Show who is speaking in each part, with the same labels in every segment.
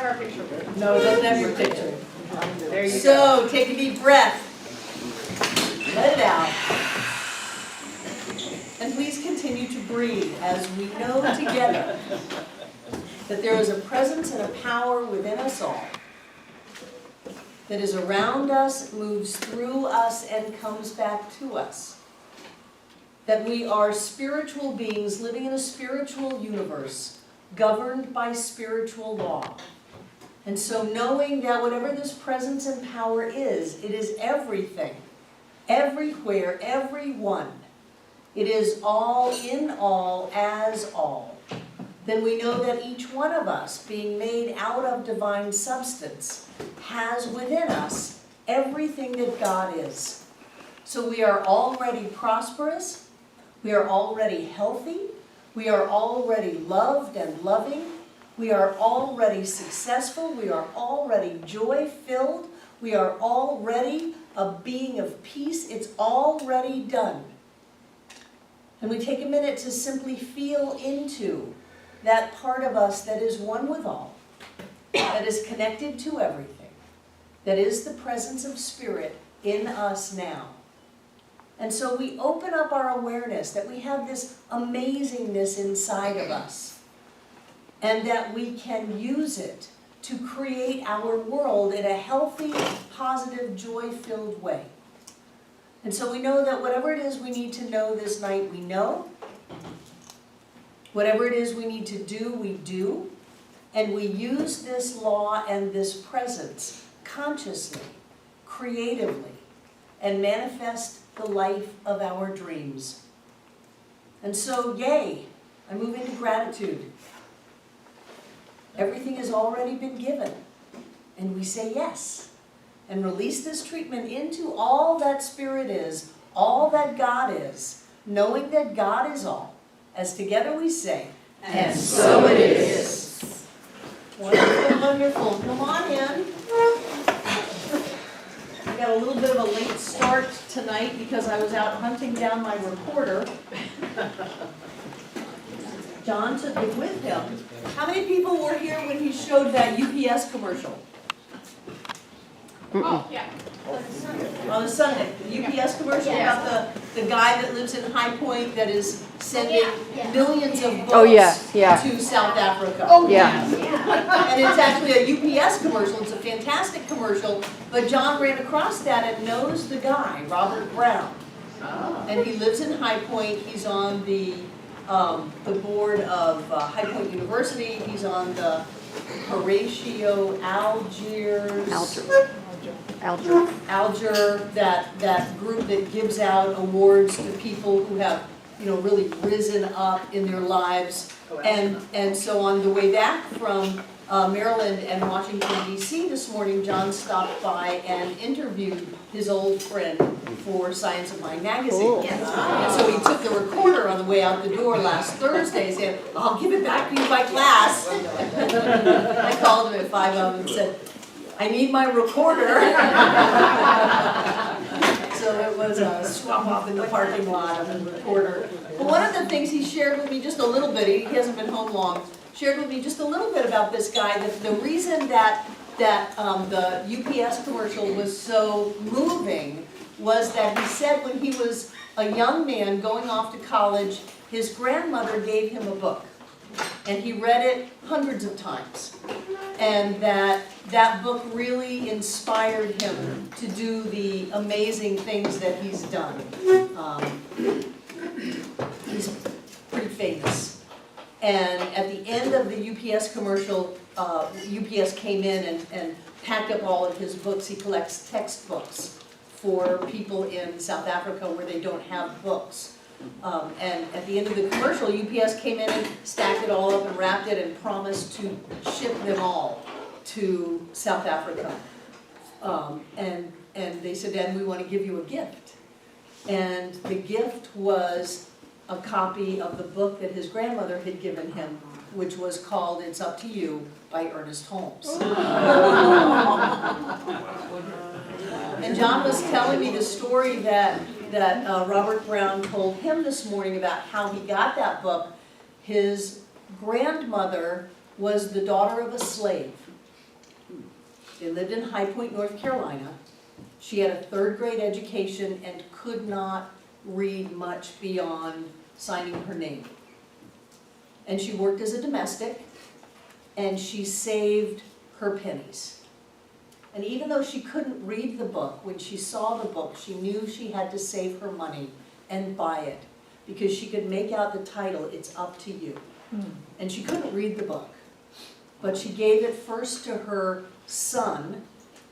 Speaker 1: our picture.
Speaker 2: No, it doesn't have your picture.
Speaker 1: There you go.
Speaker 2: So, take a deep breath. Let it out. And please continue to breathe as we know together that there is a presence and a power within us all that is around us, moves through us, and comes back to us. That we are spiritual beings living in a spiritual universe, governed by spiritual law. And so knowing that whatever this presence and power is, it is everything, everywhere, everyone. It is all in all as all. Then we know that each one of us, being made out of divine substance, has within us everything that God is. So we are already prosperous, we are already healthy, we are already loved and loving, we are already successful, we are already joy-filled, we are already a being of peace. It's already done. And we take a minute to simply feel into that part of us that is one with all, that is connected to everything, that is the presence of Spirit in us now. And so we open up our awareness that we have this amazingness inside of us, and that we can use it to create our world in a healthy, positive, joy-filled way. And so we know that whatever it is we need to know this night, we know. Whatever it is we need to do, we do. And we use this law and this presence consciously, creatively, and manifest the life of our dreams. And so, yay, I move into gratitude. Everything has already been given. And we say yes. And release this treatment into all that Spirit is, all that God is, knowing that God is all. As together we say,
Speaker 1: and so it is.
Speaker 2: Wonderful, wonderful. Come on in. I got a little bit of a late start tonight because I was out hunting down my recorder. John took it with him. How many people were here when he showed that UPS commercial?
Speaker 1: Oh, yeah.
Speaker 2: On the Sunday, the UPS commercial about the guy that lives in High Point that is sending millions of books to South Africa.
Speaker 1: Oh,
Speaker 3: Yeah.
Speaker 2: And it's actually a UPS commercial. It's a fantastic commercial. But John ran across that and knows the guy, Robert Brown. And he lives in High Point. He's on the board of High Point University. He's on the Horatio Alger, that group that gives out awards to people who have, really risen up in their lives. And so on the way back from Maryland and Washington, D.C. this morning, John stopped by and interviewed his old friend for Science of Mind magazine. And so he took the recorder on the way out the door last Thursday, saying, I'll give it back to you by class. I called him at 5 of and said, I need my recorder. So it was a swap off in the parking lot of the recorder. But one of the things he shared with me just a little bit, he hasn't been home long, shared with me just a little bit about this guy, that the reason that the UPS commercial was so moving was that he said when he was a young man going off to college, his grandmother gave him a book. And he read it hundreds of times. And that book really inspired him to do the amazing things that he's done. He's pretty famous. And at the end of the UPS commercial, UPS came in and packed up all of his books. He collects textbooks for people in South Africa where they don't have books. And at the end of the commercial, UPS came in and stacked it all up and wrapped it and promised to ship them all to South Africa. And they said, and we want to give you a gift. And the gift was a copy of the book that his grandmother had given him, which was called It's Up to You by Ernest Holmes. And John was telling me the story that Robert Brown told him this morning about how he got that book. His grandmother was the daughter of a slave. They lived in High Point, North Carolina. She had a 3rd grade education and could not read much beyond signing her name. And she worked as a domestic, and she saved her pennies. And even though she couldn't read the book, when she saw the book, she knew she had to save her money and buy it, because she could make out the title, "It's Up to You." And she couldn't read the book. But she gave it first to her son.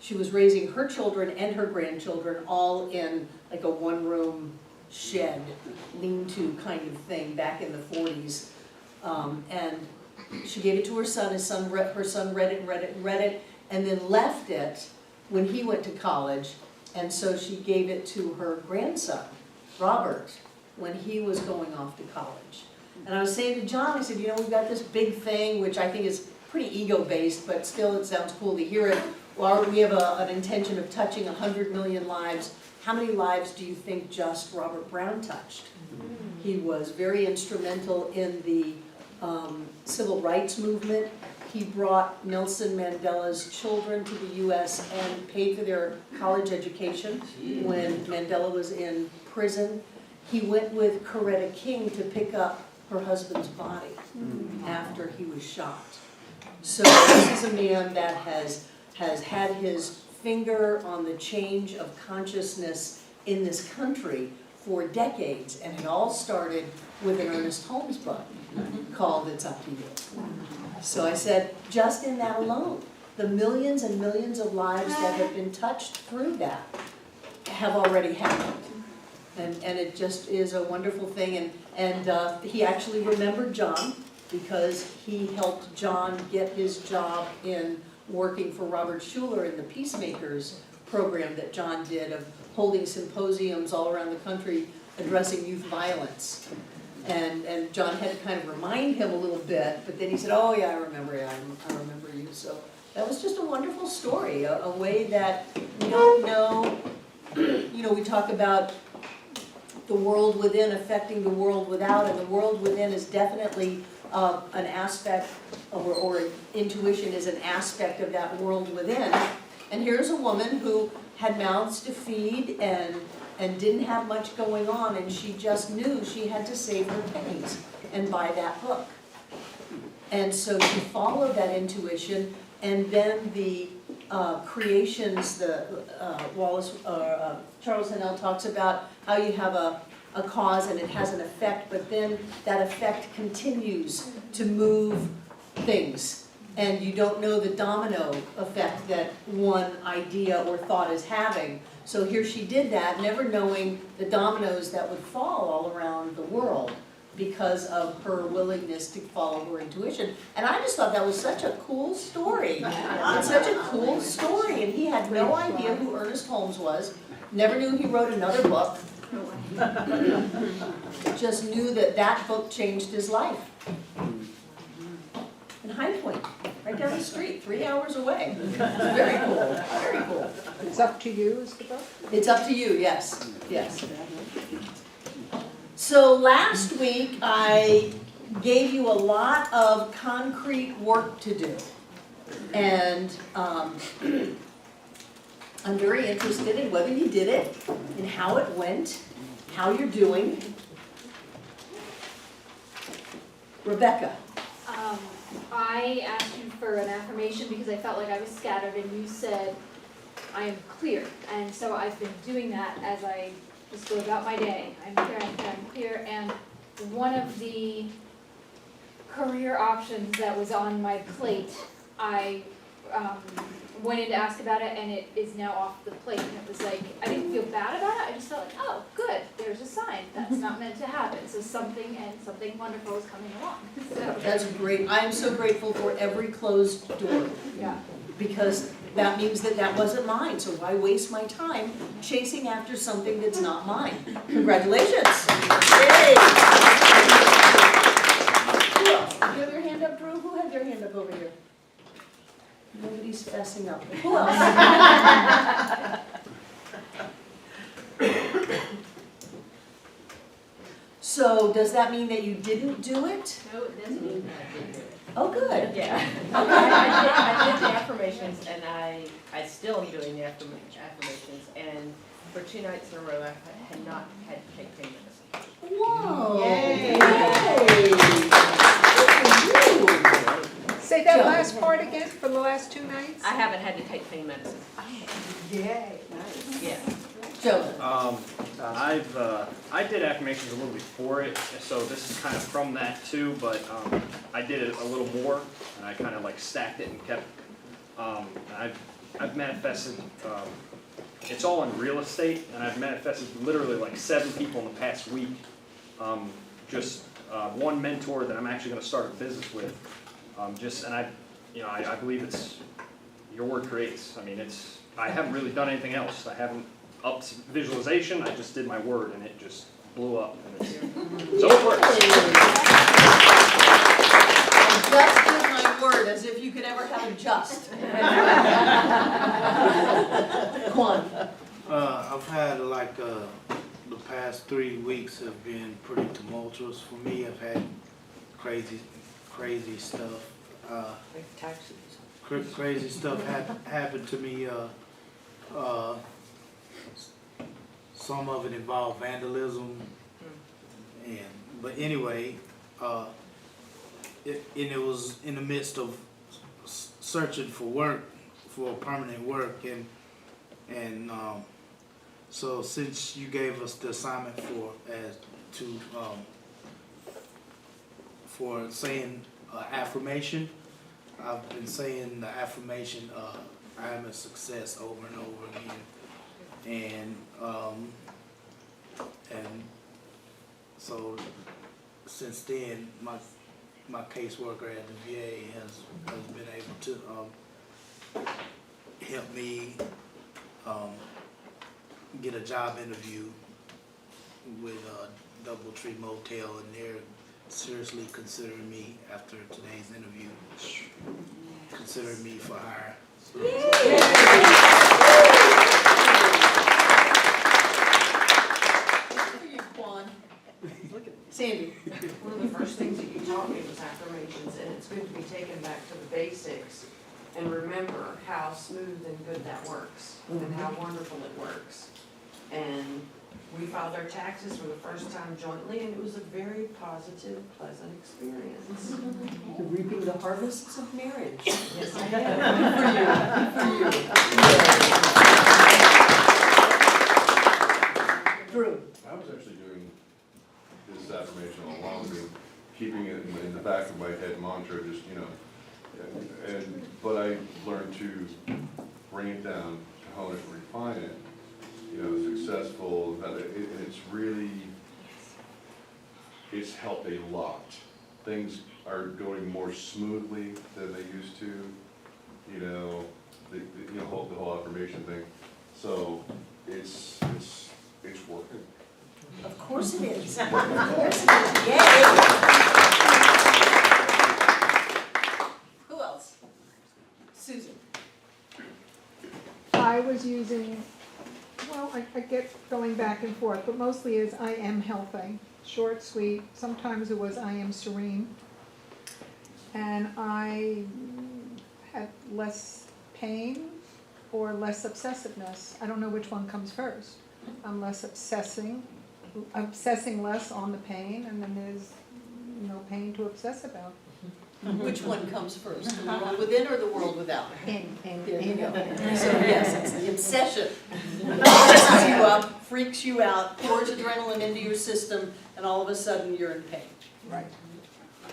Speaker 2: She was raising her children and her grandchildren all in like a 1-room shed, lean-to kind of thing back in the 40s. And she gave it to her son. Her son read it and read it and read it, and then left it when he went to college. And so she gave it to her grandson, Robert, when he was going off to college. And I was saying to John, I said, you know, we've got this big thing, which I think is pretty ego-based, but still it sounds cool to hear it. Well, we have an intention of touching 100 million lives. How many lives do you think just Robert Brown touched? He was very instrumental in the civil rights movement. He brought Nelson Mandela's children to the U.S. and paid for their college education when Mandela was in prison. He went with Coretta King to pick up her husband's body after he was shot. So this is a man that has had his finger on the change of consciousness in this country for decades, and it all started with an Ernest Holmes book called It's Up to You. So I said, just in that alone, the millions and millions of lives that have been touched through that have already happened. And it just is a wonderful thing, and he actually remembered John, because he helped John get his job in working for Robert Schuller in the Peacemakers program that John did, of holding symposiums all around the country addressing youth violence. And John had to kind of remind him a little bit, but then he said, oh yeah, I remember you. So that was just a wonderful story, a way that we don't know. You know, we talk about the world within affecting the world without, and the world within is definitely an aspect, or intuition is an aspect of that world within. And here's a woman who had mouths to feed and didn't have much going on, and she just knew she had to save her pennies and buy that book. And so she followed that intuition, and then the creations, Charles Haanel talks about how you have a cause and it has an effect, but then that effect continues to move things. And you don't know the domino effect that one idea or thought is having. So here she did that, never knowing the dominoes that would fall all around the world because of her willingness to follow her intuition. And I just thought that was such a cool story. It's such a cool story, and he had no idea who Ernest Holmes was, never knew he wrote another book, just knew that that book changed his life. In High Point, right down the street, 3 hours away. Very cool, very cool.
Speaker 3: It's Up to You is the book?
Speaker 2: It's Up to You, yes, yes. So last week I gave you a lot of concrete work to do. And I'm very interested in whether you did it, and how it went, how you're doing. Rebecca.
Speaker 4: I asked you for an affirmation because I felt like I was scattered, and you said, I am clear. And so I've been doing that as I just go about my day. I'm clear, I'm clear, I'm clear. And one of the career options that was on my plate, I went in to ask about it, and it is now off the plate. And it was like, I didn't feel bad about it. I just felt like, oh, good, there's a sign. That's not meant to happen. So something wonderful is coming along. So,
Speaker 2: That's great. I am so grateful for every closed door,
Speaker 4: yeah.
Speaker 2: because that means that that wasn't mine. So why waste my time chasing after something that's not mine? Congratulations. Yay. Who else? Did you have your hand up, Drew? Who had their hand up over here? Nobody's fessing up. Who else? So does that mean that you didn't do it?
Speaker 1: No, it doesn't mean that I didn't do it.
Speaker 2: Oh, good.
Speaker 1: Yeah. I did the affirmation affirmations, and I still am doing the affirmations, and for 2 nights in a row, I had not had to take pain medicine.
Speaker 2: Whoa.
Speaker 1: Yay.
Speaker 3: Say that last part again for the last 2 nights?
Speaker 1: I haven't had to take pain medicine.
Speaker 3: Yay.
Speaker 1: Yeah.
Speaker 2: Joe.
Speaker 5: I did affirmations a little before it, so this is kind of from that too, but I did it a little more, and I kind of like stacked it and kept, I've manifested, it's all in real estate, and I've manifested literally like 7 people in the past week. Just one mentor that I'm actually going to start a business with, and I believe it's, your word creates. I mean, I haven't really done anything else. I haven't upped visualization, I just did my word and it just blew up. And so it works.
Speaker 2: I just did my word, as if you could ever have a just. Quan.
Speaker 6: I've had like the past 3 weeks have been pretty tumultuous for me. I've had crazy stuff. Crazy stuff happened to me. Some of it involved vandalism, but anyway, it was in the midst of searching for work, for permanent work, and so since you gave us the assignment for saying affirmation, I've been saying the affirmation, I am a success over and over again. And so since then, my caseworker at the VA has been able to help me get a job interview with DoubleTree Motel, and they're seriously considering me after today's interview, considering me for hire. So,
Speaker 2: Sandy.
Speaker 7: One of the first things that you taught me was affirmations, and it's good to be taken back to the basics and remember how smooth and good that works and how wonderful it works. And we filed our taxes for the first time jointly, and it was a very positive, pleasant experience.
Speaker 2: You're reaping the harvests of marriage.
Speaker 7: Yes, I am.
Speaker 2: Drew.
Speaker 8: I was actually doing this affirmation all along, keeping it in the back of my head mantra, just, but I learned to bring it down, to hone it, refine it, successful, and it's helped a lot. Things are going more smoothly than they used to, the whole affirmation thing. So it's working.
Speaker 2: Of course it is. Of course it is. Yay! Who else? Susan.
Speaker 3: I was using, I get going back and forth, but mostly is I am healthy. Short, sweet. Sometimes it was I am serene. And I had less pain or less obsessiveness. I don't know which one comes first. I'm less obsessing less on the pain, and then there's no pain to obsess about.
Speaker 2: Which one comes first, the world within or the world without?
Speaker 3: There
Speaker 2: you go. So yes, it's the obsession. Messes you up, freaks you out, pours adrenaline into your system, and all of a sudden you're in pain.
Speaker 3: Right.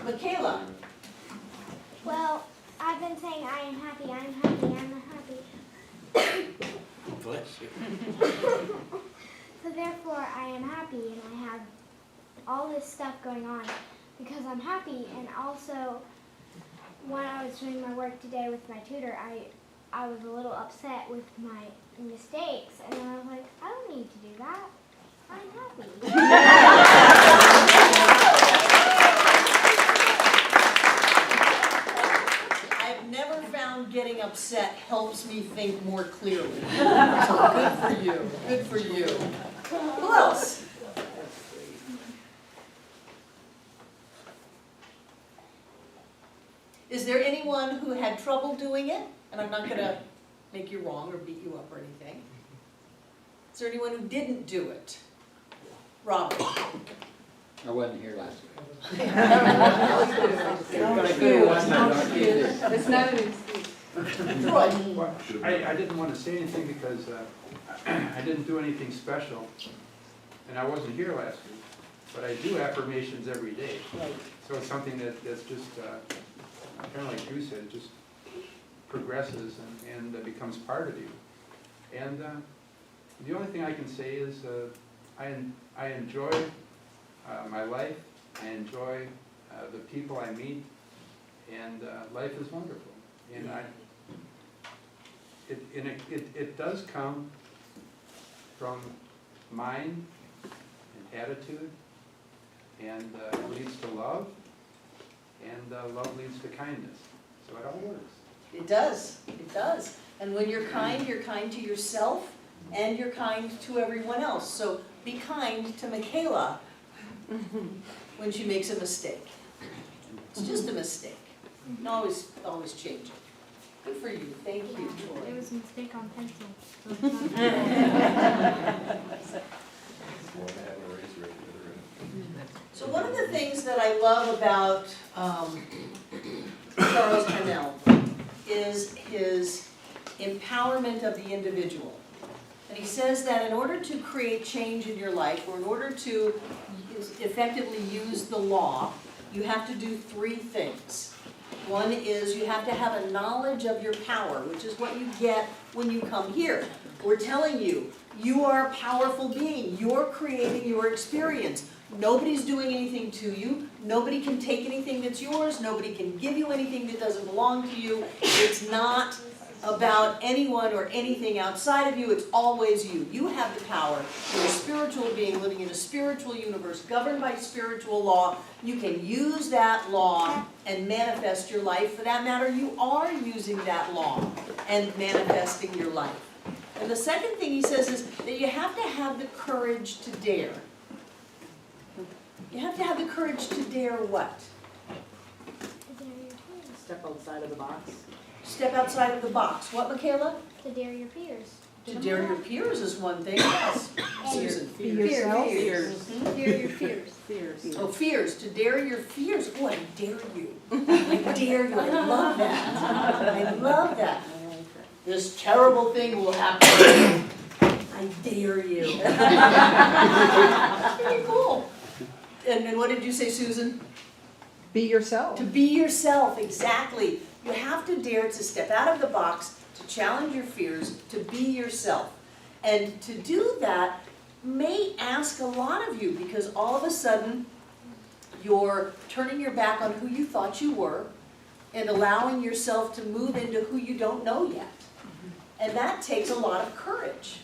Speaker 2: Michaela.
Speaker 9: Well, I've been saying I am happy, I'm happy, I'm happy.
Speaker 6: bless you.
Speaker 9: So therefore I am happy and I have all this stuff going on because I'm happy. And also when I was doing my work today with my tutor, I was a little upset with my mistakes, and then I was like, I don't need to do that. I'm happy.
Speaker 2: I've never found getting upset helps me think more clearly. So good for you. Good for you. Who else? Is there anyone who had trouble doing it and I'm not gonna make you wrong or beat you up or anything. Is there anyone who didn't do it? Robert?
Speaker 10: I wasn't here last week.
Speaker 1: It's not an excuse.
Speaker 2: Troy?
Speaker 11: Well, I didn't want to say anything because I didn't do anything special, and I wasn't here last week, but I do affirmations every day.
Speaker 2: Right.
Speaker 11: So it's something that's just, kind of like you said, just progresses and becomes part of you. And the only thing I can say is I enjoy my life, I enjoy the people I meet, and life is wonderful. And it does come from mind and attitude, and it leads to love, and love leads to kindness. So it all works.
Speaker 2: It does, it does. And when you're kind to yourself, and you're kind to everyone else. So be kind to Michaela when she makes a mistake. It's just a mistake. And always change it. Good for you, thank you,
Speaker 9: It
Speaker 2: Troy.
Speaker 9: was a mistake on pencil.
Speaker 8: More than having a razor at the other end.
Speaker 2: So one of the things that I love about Charles Haanel is his empowerment of the individual. And he says that in order to create change in your life, or in order to effectively use the law, you have to do three things. One is you have to have a knowledge of your power, which is what you get when you come here. We're telling you, you are a powerful being. You're creating your experience. Nobody's doing anything to you. Nobody can take anything that's yours. Nobody can give you anything that doesn't belong to you. It's not about anyone or anything outside of you. It's always you. You have the power. You're a spiritual being living in a spiritual universe governed by spiritual law. You can use that law and manifest your life. For that matter, you are using that law and manifesting your life. And the second thing he says is that you have to have the courage to dare. You have to have the courage to dare what?
Speaker 9: To dare your peers.
Speaker 1: Step outside of the box.
Speaker 2: Step outside of the box. What, Michaela?
Speaker 9: To dare your peers.
Speaker 2: To dare your peers is one thing, yes. Susan?
Speaker 3: Be yourself.
Speaker 1: Fears.
Speaker 4: Dare your fears.
Speaker 1: Fears.
Speaker 2: Oh, fears, to dare your fears. Oh, I dare you. I dare you. I love that. I love that. This terrible thing will happen. I dare you. That's pretty cool. And what did you say, Susan?
Speaker 3: Be yourself.
Speaker 2: To be yourself, exactly. You have to dare to step out of the box, to challenge your fears, to be yourself. And to do that may ask a lot of you, because all of a sudden you're turning your back on who you thought you were and allowing yourself to move into who you don't know yet. And that takes a lot of courage.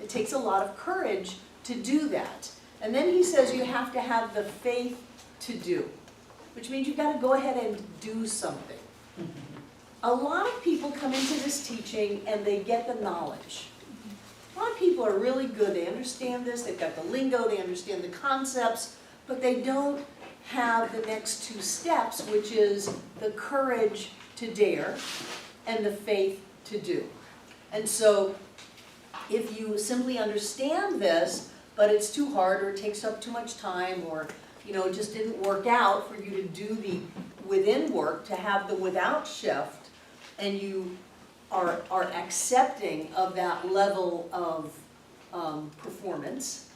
Speaker 2: It takes a lot of courage to do that. And then he says you have to have the faith to do, which means you've got to go ahead and do something. A lot of people come into this teaching and they get the knowledge. A lot of people are really good. They understand this. They've got the lingo. They understand the concepts. But they don't have the next two steps, which is the courage to dare and the faith to do. And so if you simply understand this, but it's too hard, or it takes up too much time, or it just didn't work out for you to do the within work, to have the without shift, and you are accepting of that level of performance,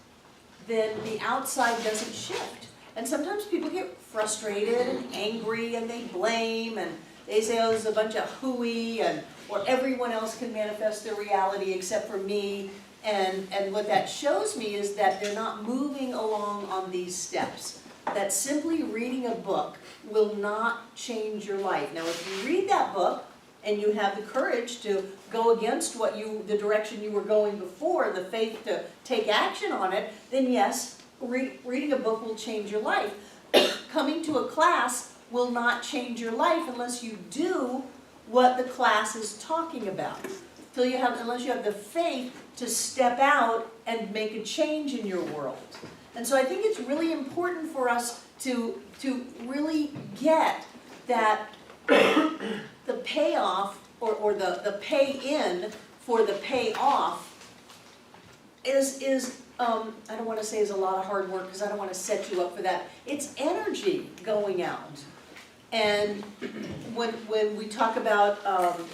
Speaker 2: then the outside doesn't shift. And sometimes people get frustrated and angry, and they blame, and they say, oh, there's a bunch of hooey, or everyone else can manifest their reality except for me. And what that shows me is that they're not moving along on these steps. That simply reading a book will not change your life. Now, if you read that book and you have the courage to go against the direction you were going before, the faith to take action on it, then yes, reading a book will change your life. Coming to a class will not change your life unless you do what the class is talking about. Unless you have the faith to step out and make a change in your world. And so I think it's really important for us to really get that the payoff or the pay in for the payoff is I don't wanna say is a lot of hard work, because I don't wanna set you up for that. It's energy going out. And when we talk about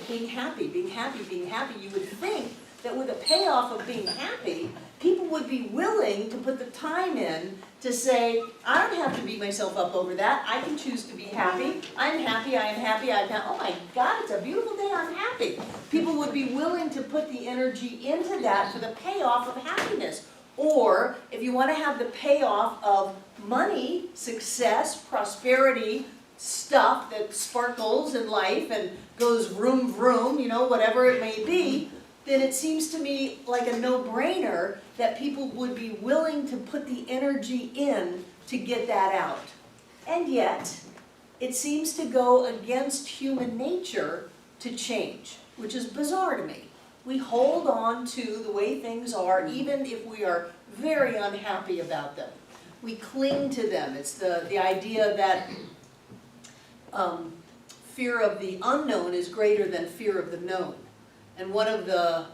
Speaker 2: being happy, you would think that with a payoff of being happy, people would be willing to put the time in to say, I don't have to beat myself up over that, I can choose to be happy, I'm happy, I am happy, oh my God, it's a beautiful day, I'm happy. People would be willing to put the energy into that for the payoff of happiness. Or if you want to have the payoff of money, success, prosperity, stuff that sparkles in life and goes vroom vroom, you know, whatever it may be, then it seems to me like a no-brainer that people would be willing to put the energy in to get that out. And yet, it seems to go against human nature to change, which is bizarre to me. We hold on to the way things are, even if we are very unhappy about them. We cling to them. It's the idea that fear of the unknown is greater than fear of the known. And one of the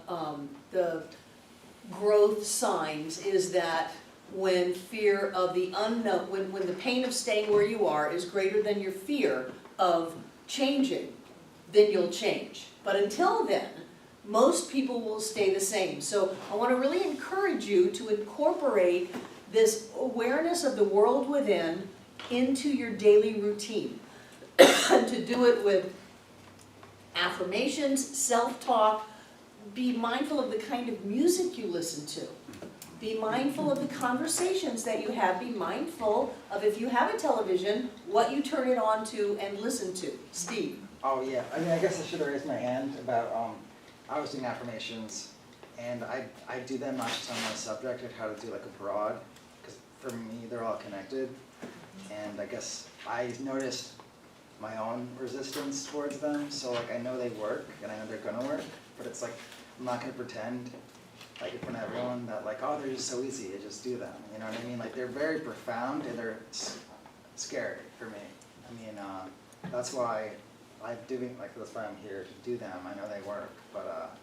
Speaker 2: growth signs is that when fear of the unknown, when the pain of staying where you are is greater than your fear of changing, then you'll change. But until then, most people will stay the same. So I want to really encourage you to incorporate this awareness of the world within into your daily routine. To do it with affirmations, self-talk, be mindful of the kind of music you listen to. Be mindful of the conversations that you have. Be mindful of, if you have a television, what you turn it on to and listen to. Steve.
Speaker 12: Oh yeah, I mean, I guess I should have raised my hand about, I was doing affirmations, and I do them not just on my subject, I'd how to do like a broad, because for me, they're all connected. And I guess I noticed my own resistance towards them, so like I know they work, and I know they're gonna work, but it's like, I'm not gonna pretend like in front of everyone that like, oh, they're just so easy, I just do them, you know what I mean? Like they're very profound and they're scary for me. I mean, that's why that's why I'm here to do them. I know they work, but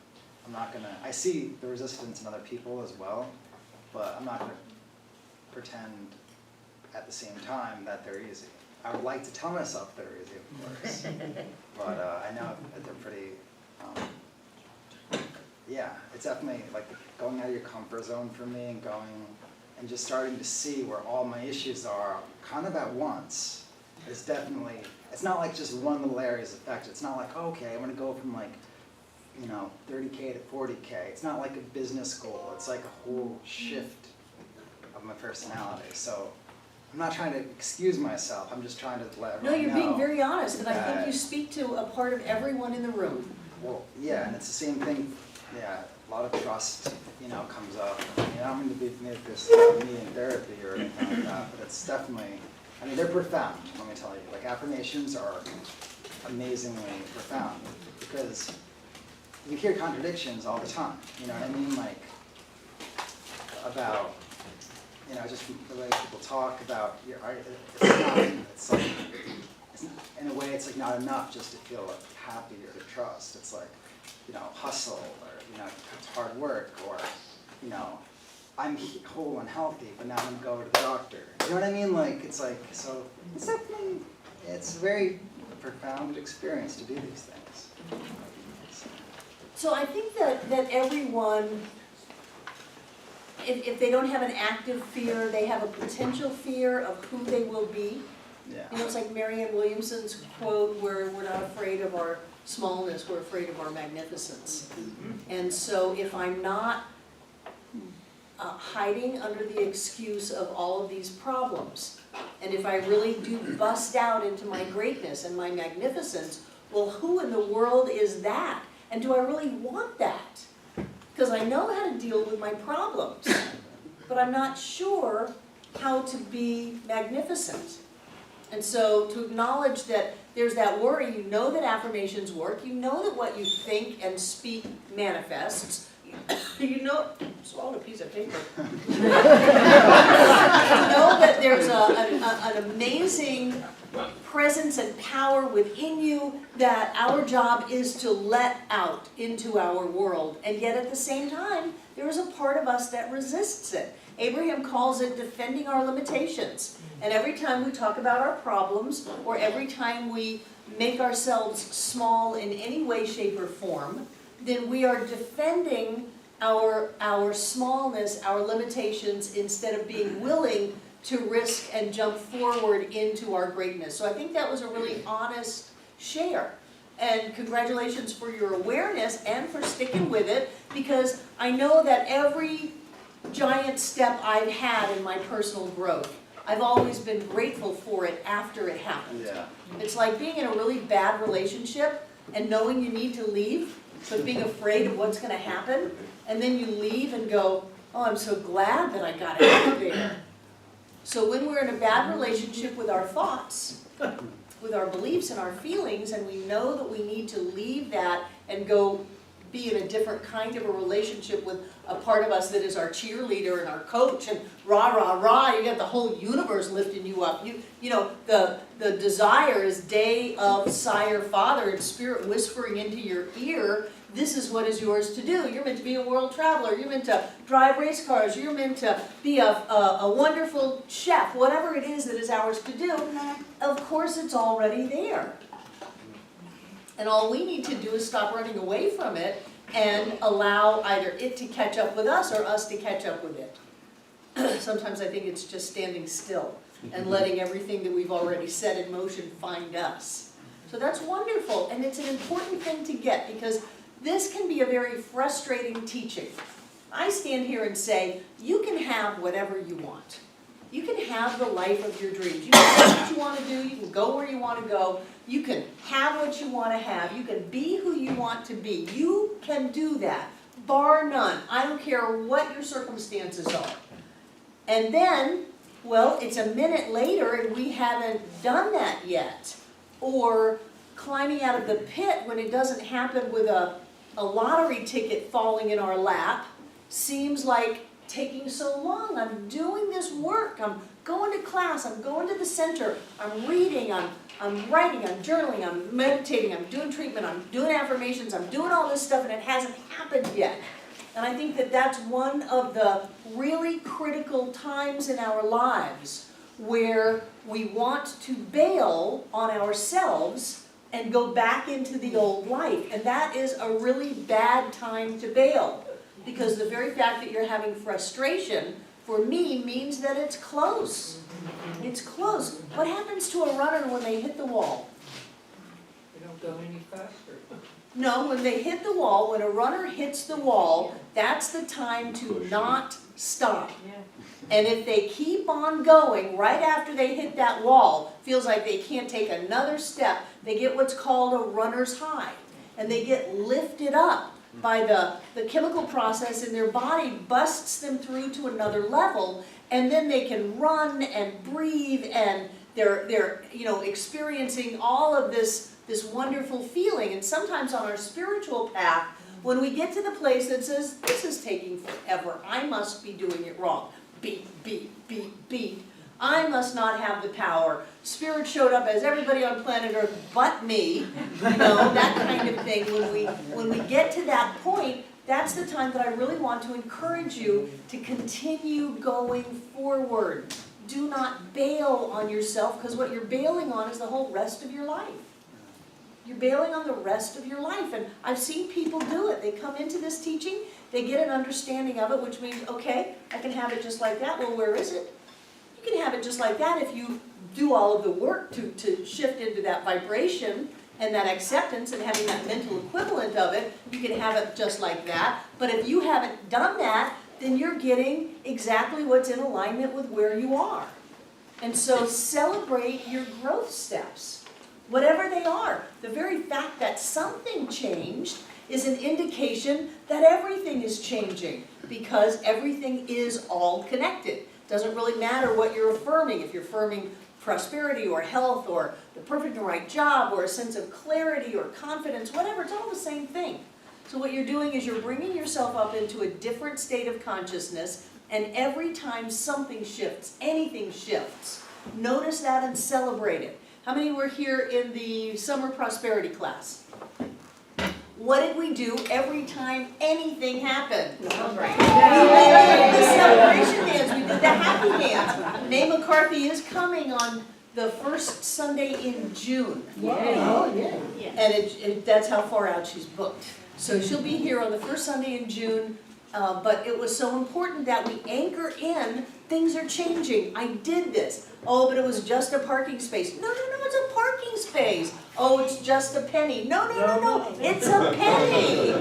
Speaker 12: I'm not gonna, I see the resistance in other people as well, but I'm not gonna pretend at the same time that they're easy. I would like to tell myself they're easy, of course, but I know that they're pretty, yeah, it's definitely like going out of your comfort zone for me and going and just starting to see where all my issues are kind of at once. It's definitely, it's not like just one little area is affected. It's not like, okay, I want to go from like, you know, 30K to 40K. It's not like a business goal. It's like a whole shift of my personality. So I'm not trying to excuse myself. I'm just trying to let everyone know.
Speaker 2: No, you're being very honest, and I think you speak to a part of everyone in the room.
Speaker 12: Well, yeah, and it's the same thing. Yeah, a lot of trust, you know, comes up. I mean, I don't mean to make this me in therapy or anything like that, but it's definitely, I mean, they're profound, let me tell you. Like, affirmations are amazingly profound because you hear contradictions all the time, you know what I mean? Like, about, you know, just the way people talk about your art, it's like, in a way, it's like not enough just to feel like happy or to trust. It's like, you know, hustle, or, you know, it's hard work, or, you know, I'm whole and healthy, but now I'm going to the doctor. You know what I mean? Like, it's like, so, it's definitely, it's a very profound experience to do these things.
Speaker 2: So I think that everyone, if they don't have an active fear, they have a potential fear of who they will be.
Speaker 12: Yeah.
Speaker 2: You know, it's like Marianne Williamson's quote, where we're not afraid of our smallness, we're afraid of our magnificence. And so if I'm not hiding under the excuse of all of these problems, and if I really do bust out into my greatness and my magnificence, well, who in the world is that? And do I really want that? Because I know how to deal with my problems, but I'm not sure how to be magnificent. And so to acknowledge that there's that worry, you know that affirmations work, you know that what you think and speak manifests, you know, swallowed a piece of paper. You know that there's an amazing presence and power within you that our job is to let out into our world. And yet at the same time, there is a part of us that resists it. Abraham calls it defending our limitations. And every time we talk about our problems, or every time we make ourselves small in any way, shape, or form, then we are defending our smallness, our limitations, instead of being willing to risk and jump forward into our greatness. So I think that was a really honest share. And congratulations for your awareness and for sticking with it, because I know that every giant step I've had in my personal growth, I've always been grateful for it after it happened.
Speaker 12: Yeah.
Speaker 2: It's like being in a really bad relationship and knowing you need to leave, but being afraid of what's gonna happen, and then you leave and go, oh, I'm so glad that I got out of there. So when we're in a bad relationship with our thoughts, with our beliefs and our feelings, and we know that we need to leave that and go be in a different kind of a relationship with a part of us that is our cheerleader and our coach, and rah, rah, rah, you got the whole universe lifting you up. You know, the desire is day of sire, father, and spirit whispering into your ear, this is what is yours to do. You're meant to be a world traveler. You're meant to drive race cars. You're meant to be a wonderful chef. Whatever it is that is ours to do, of course it's already there. And all we need to do is stop running away from it and allow either it to catch up with us or us to catch up with it. Sometimes I think it's just standing still and letting everything that we've already set in motion find us. So that's wonderful, and it's an important thing to get, because this can be a very frustrating teaching. I stand here and say, you can have whatever you want. You can have the life of your dreams. You can do what you want to do. You can go where you want to go. You can have what you want to have. You can be who you want to be. You can do that, bar none. I don't care what your circumstances are. And then, well, it's a minute later and we haven't done that yet. Or climbing out of the pit when it doesn't happen with a lottery ticket falling in our lap seems like taking so long. I'm doing this work. I'm going to class. I'm going to the center. I'm reading. I'm writing. I'm journaling. I'm meditating. I'm doing treatment. I'm doing affirmations. I'm doing all this stuff, and it hasn't happened yet. And I think that that's one of the really critical times in our lives where we want to bail on ourselves and go back into the old life. And that is a really bad time to bail, because the very fact that you're having frustration, for me, means that it's close. It's close. What happens to a runner when they hit the wall?
Speaker 7: We don't go any faster.
Speaker 2: No, when they hit the wall, when a runner hits the wall, that's the time to not stop. And if they keep on going right after they hit that wall, feels like they can't take another step, they get what's called a runner's high. And they get lifted up by the chemical process in their body, busts them through to another level, and then they can run and breathe, and they're experiencing all of this wonderful feeling. And sometimes on our spiritual path, when we get to the place that says, this is taking forever, I must be doing it wrong. Beat, beat, beat, beat. I must not have the power. Spirit showed up as everybody on planet Earth but me. That kind of thing. When we get to that point, that's the time that I really want to encourage you to continue going forward. Do not bail on yourself, because what you're bailing on is the whole rest of your life. You're bailing on the rest of your life. And I've seen people do it. They come into this teaching, they get an understanding of it, which means, okay, I can have it just like that. Well, where is it? You can have it just like that if you do all of the work to shift into that vibration and that acceptance and having that mental equivalent of it. You can have it just like that. But if you haven't done that, then you're getting exactly what's in alignment with where you are. And so celebrate your growth steps, whatever they are. The very fact that something changed is an indication that everything is changing, because everything is all connected. Doesn't really matter what you're affirming. If you're affirming prosperity or health or the perfect and right job or a sense of clarity or confidence, whatever, it's all the same thing. So what you're doing is you're bringing yourself up into a different state of consciousness, and every time something shifts, anything shifts, notice that and celebrate it. How many were here in the summer prosperity class? What did we do every time anything happened? We did the celebration dance, we did the happy dance. Mae McCarthy is coming on the first Sunday in June.
Speaker 1: Yeah.
Speaker 2: And that's how far out she's booked. So she'll be here on the first Sunday in June, but it was so important that we anchor in, things are changing, I did this. Oh, but it was just a parking space. No, it's a parking space. Oh, it's just a penny. No, it's a penny.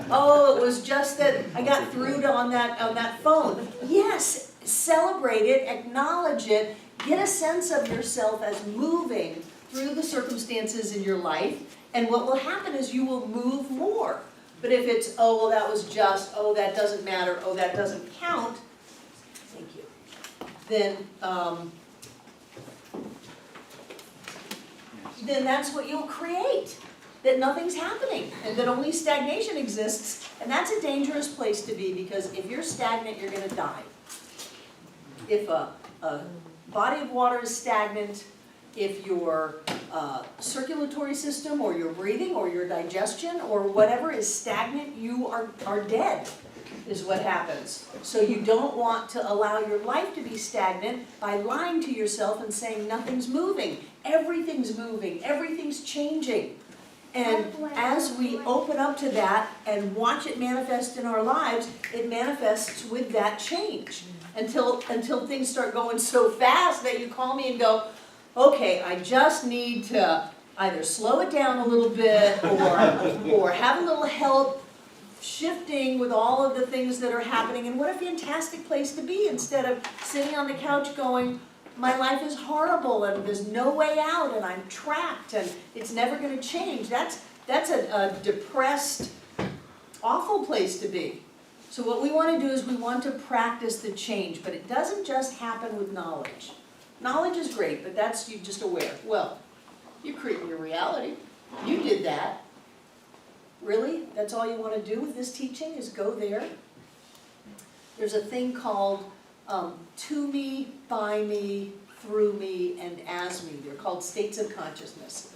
Speaker 2: Oh, it was just that I got through on that phone. Yes, celebrate it, acknowledge it, get a sense of yourself as moving through the circumstances in your life, and what will happen is you will move more. But if it's, oh, well, that was just, oh, that doesn't matter, oh, that doesn't count, thank you, then that's what you'll create, that nothing's happening, and that only stagnation exists, and that's a dangerous place to be, because if you're stagnant, you're gonna die. If a body of water is stagnant, if your circulatory system or your breathing or your digestion or whatever is stagnant, you are dead, is what happens. So you don't want to allow your life to be stagnant by lying to yourself and saying nothing's moving. Everything's moving, everything's changing. And as we open up to that and watch it manifest in our lives, it manifests with that change. Until things start going so fast that you call me and go, okay, I just need to either slow it down a little bit or have a little help shifting with all of the things that are happening. And what a fantastic place to be, instead of sitting on the couch going, my life is horrible and there's no way out and I'm trapped and it's never going to change. That's a depressed, awful place to be. So what we want to do is we want to practice the change, but it doesn't just happen with knowledge. Knowledge is great, but that's you just aware. Well, you're creating your reality. You did that. Really? That's all you want to do with this teaching is go there? There's a thing called to me, by me, through me, and as me. They're called states of consciousness.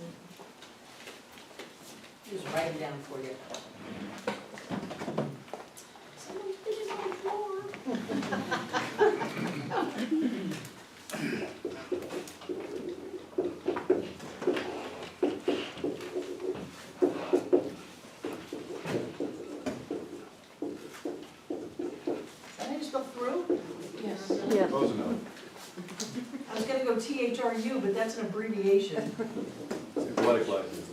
Speaker 2: Just write them down for you. Someone put it on the floor. Can I just go through? Yes.
Speaker 8: Close enough.
Speaker 2: I was gonna go THRU, but that's an abbreviation.
Speaker 8: Athletic license.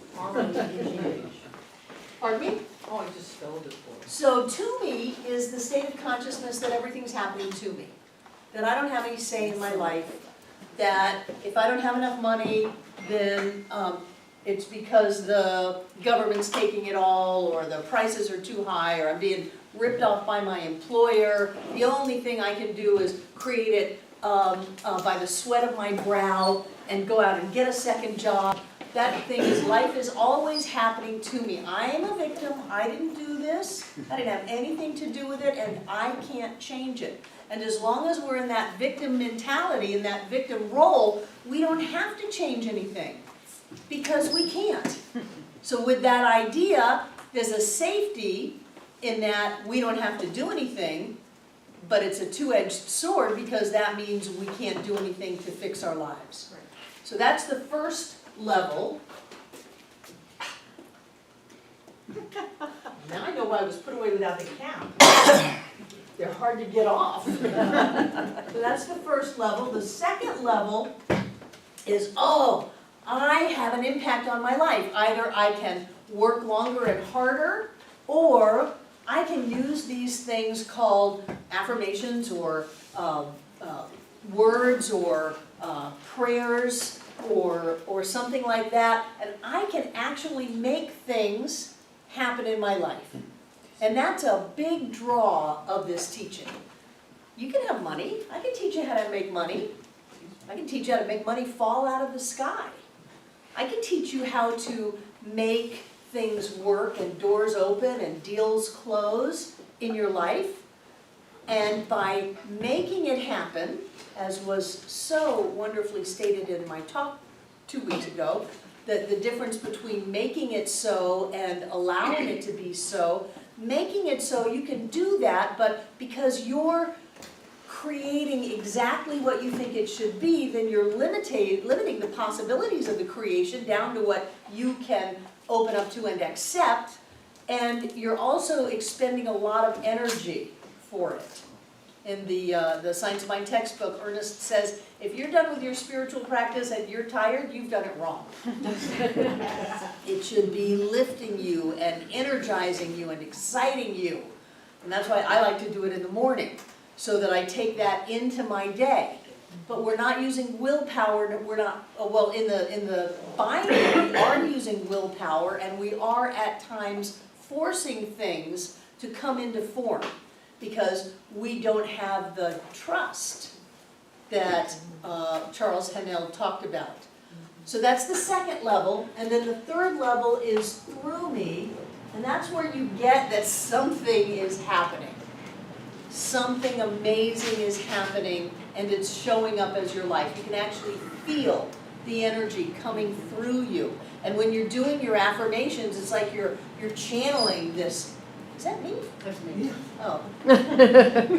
Speaker 2: Pardon me?
Speaker 1: Oh, I just spelled it for us.
Speaker 2: So to me is the state of consciousness that everything's happening to me. That I don't have any say in my life. That if I don't have enough money, then it's because the government's taking it all, or the prices are too high, or I'm being ripped off by my employer. The only thing I can do is create it by the sweat of my brow and go out and get a second job. That thing is, life is always happening to me. I am a victim, I didn't do this, I didn't have anything to do with it, and I can't change it. And as long as we're in that victim mentality, in that victim role, we don't have to change anything, because we can't. So with that idea, there's a safety in that we don't have to do anything, but it's a two-edged sword, because that means we can't do anything to fix our lives. So that's the first level. Now I know why I was put away without the cap. They're hard to get off. So that's the first level. The second level is, oh, I have an impact on my life. Either I can work longer and harder, or I can use these things called affirmations or words or prayers or something like that, and I can actually make things happen in my life. And that's a big draw of this teaching. You can have money. I can teach you how to make money. I can teach you how to make money fall out of the sky. I can teach you how to make things work and doors open and deals close in your life. And by making it happen, as was so wonderfully stated in my talk 2 weeks ago, the difference between making it so and allowing it to be so. Making it so, you can do that, but because you're creating exactly what you think it should be, then you're limiting the possibilities of the creation down to what you can open up to and accept, and you're also expending a lot of energy for it. In the Science of Mind textbook, Ernest says, if you're done with your spiritual practice and you're tired, you've done it wrong. It should be lifting you and energizing you and exciting you. And that's why I like to do it in the morning, so that I take that into my day. But we're not using willpower, we're not, well, in the binding, we are using willpower, and we are at times forcing things to come into form, because we don't have the trust that Charles Haanel talked about. So that's the second level, and then the third level is through me, and that's where you get that something is happening. Something amazing is happening, and it's showing up as your life. You can actually feel the energy coming through you. And when you're doing your affirmations, it's like you're channeling this. Is that me?
Speaker 1: That's me.
Speaker 2: Oh.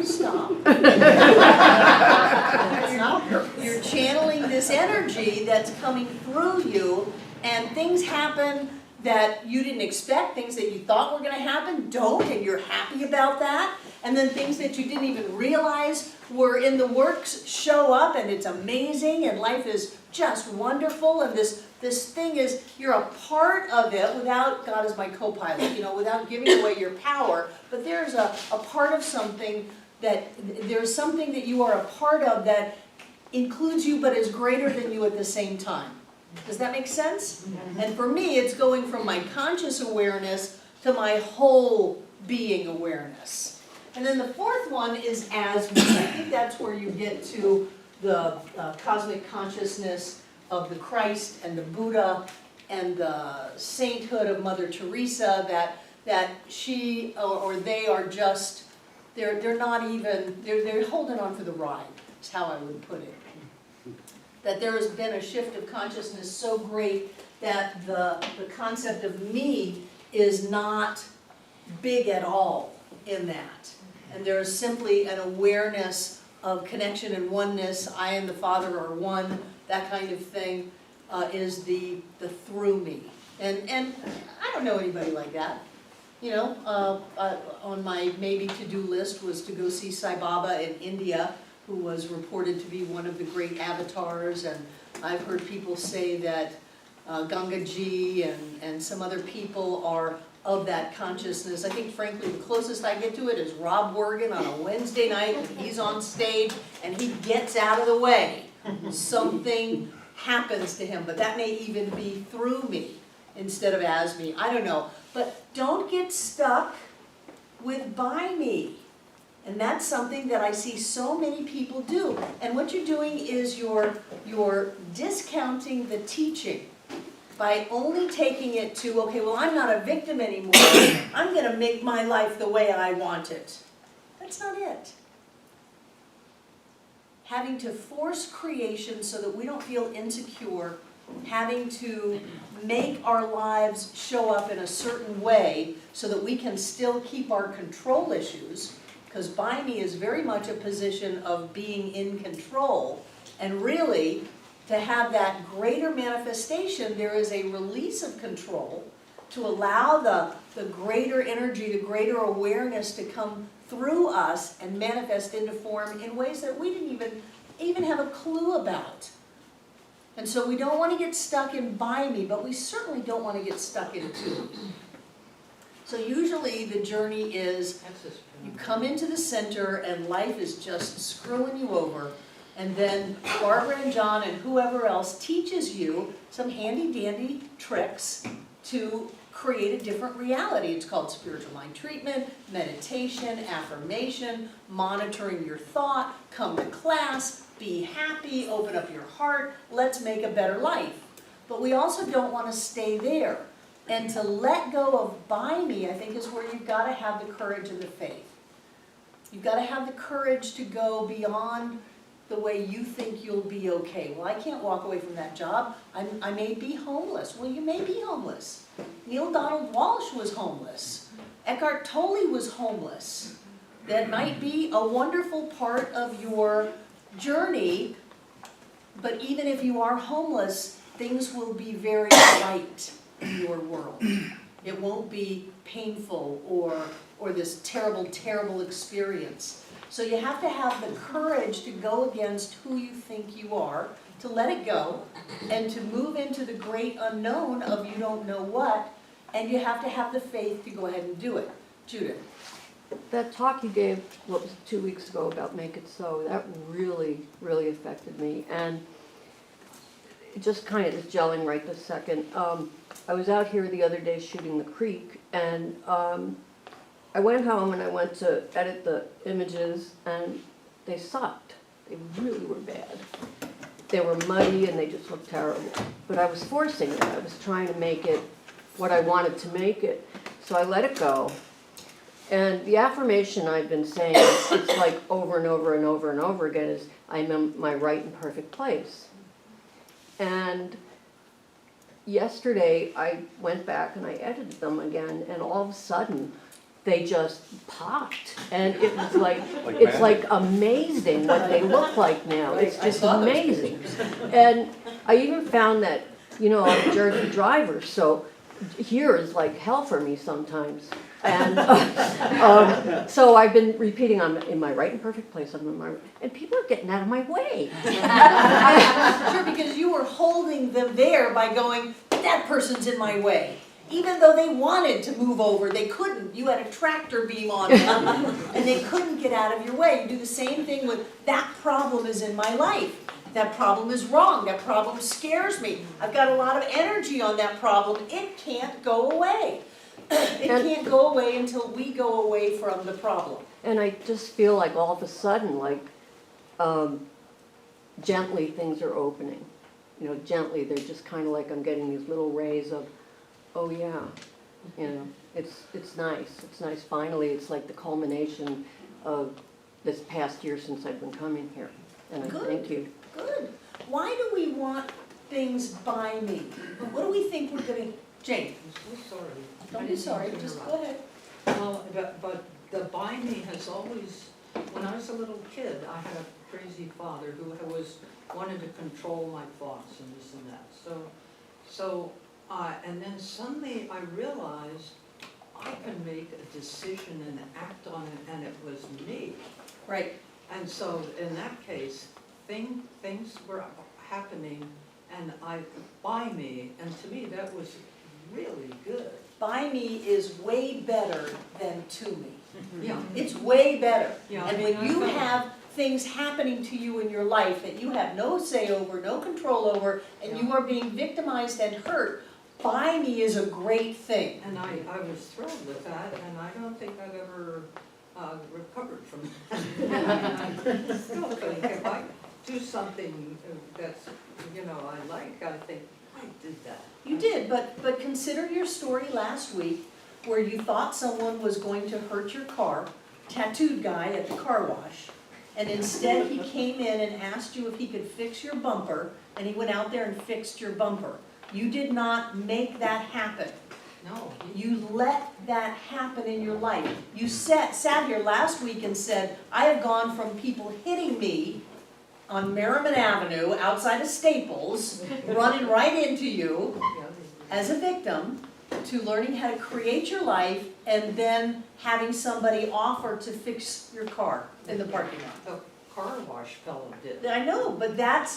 Speaker 2: Stop. You're channeling this energy that's coming through you, and things happen that you didn't expect, things that you thought were going to happen don't, and you're happy about that. And then things that you didn't even realize were in the works show up, and it's amazing, and life is just wonderful, and this thing is, you're a part of it without, God is my co-pilot, you know, without giving away your power, but there's a part of something there's something that you are a part of that includes you but is greater than you at the same time. Does that make sense? And for me, it's going from my conscious awareness to my whole being awareness. And then the fourth one is as me. I think that's where you get to the cosmic consciousness of the Christ and the Buddha and the sainthood of Mother Teresa, that she or they are just, they're not even, they're holding on for the ride, is how I would put it. That there has been a shift of consciousness so great that the concept of me is not big at all in that. And there is simply an awareness of connection and oneness. I and the Father are one, that kind of thing is the through me. And I don't know anybody like that. You know, on my maybe to-do list was to go see Sai Baba in India, who was reported to be one of the great avatars, and I've heard people say that Gangaji and some other people are of that consciousness. I think frankly the closest I get to it is Rob Morgan on a Wednesday night when he's on stage and he gets out of the way. Something happens to him, but that may even be through me instead of as me. I don't know. But don't get stuck with by me. And that's something that I see so many people do. And what you're doing is you're discounting the teaching by only taking it to, okay, well, I'm not a victim anymore. I'm going to make my life the way I want it. That's not it. Having to force creation so that we don't feel insecure, having to make our lives show up in a certain way so that we can still keep our control issues, because by me is very much a position of being in control, and really to have that greater manifestation, there is a release of control to allow the greater energy, the greater awareness to come through us and manifest into form in ways that we didn't even have a clue about. And so we don't want to get stuck in by me, but we certainly don't want to get stuck in to. So usually the journey is you come into the center and life is just screwing you over, and then Barbara and John and whoever else teaches you some handy-dandy tricks to create a different reality. It's called spiritual mind treatment, meditation, affirmation, monitoring your thought, come to class, be happy, open up your heart, let's make a better life. But we also don't want to stay there. And to let go of by me, I think, is where you've got to have the courage and the faith. You've got to have the courage to go beyond the way you think you'll be okay. Well, I can't walk away from that job. I may be homeless. Well, you may be homeless. Neil Donald Walsh was homeless. Eckhart Tolle was homeless. That might be a wonderful part of your journey, but even if you are homeless, things will be very light in your world. It won't be painful or this terrible, terrible experience. So you have to have the courage to go against who you think you are, to let it go, and to move into the great unknown of you don't know what, and you have to have the faith to go ahead and do it. Judith.
Speaker 13: That talk you gave, what was it, 2 weeks ago about Make It So, that really, really affected me. And it just kind of is gelling right this second. I was out here the other day shooting the creek, and I went home and I went to edit the images, and they sucked. They really were bad. They were muddy and they just looked terrible. But I was forcing it. I was trying to make it what I wanted to make it. So I let it go. And the affirmation I've been saying, it's like over and over and over and over again, is I'm in my right and perfect place. And yesterday I went back and I edited them again, and all of a sudden they just popped. And it was like, it's like amazing what they look like now. It's just amazing. And I even found that, you know, I'm a Jersey driver, so here is like hell for me sometimes. And so I've been repeating, I'm in my right and perfect place, I'm in my, and people are getting out of my way.
Speaker 2: Sure, because you were holding them there by going, that person's in my way. Even though they wanted to move over, they couldn't. You had a tractor beam on them, and they couldn't get out of your way. You do the same thing with, that problem is in my life. That problem is wrong. That problem scares me. I've got a lot of energy on that problem. It can't go away. It can't go away until we go away from the problem.
Speaker 13: And I just feel like all of a sudden, like, gently things are opening. You know, gently, they're just kind of like I'm getting these little rays of, oh yeah, you know, it's nice. It's nice. Finally, it's like the culmination of this past year since I've been coming here. And I thank you.
Speaker 2: Good. Why do we want things by me? What do we think we're going to... Jane?
Speaker 14: I'm so sorry.
Speaker 2: Don't be sorry, just go ahead.
Speaker 14: Well, but the by me has always, when I was a little kid, I had a crazy father who was wanted to control my thoughts and this and that. And then suddenly I realized I can make a decision and act on it, and it was me.
Speaker 2: Right.
Speaker 14: And so in that case, things were happening, and by me, and to me that was really good.
Speaker 2: By me is way better than to me.
Speaker 14: Yeah.
Speaker 2: It's way better.
Speaker 14: Yeah,
Speaker 2: and when you have things happening to you in your life that you have no say over, no control over, and you are being victimized and hurt, by me is a great thing.
Speaker 14: And I was thrilled with that, and I don't think I've ever recovered from that. I still think if I do something that's, you know, I like, I think, I did that.
Speaker 2: You did, but consider your story last week where you thought someone was going to hurt your car, tattooed guy at the car wash, and instead he came in and asked you if he could fix your bumper, and he went out there and fixed your bumper. You did not make that happen.
Speaker 14: No.
Speaker 2: You let that happen in your life. You sat here last week and said, I have gone from people hitting me on Merriman Avenue outside of Staples, running right into you as a victim, to learning how to create your life and then having somebody offer to fix your car in the parking lot.
Speaker 14: The car wash fellow did.
Speaker 2: I know, but that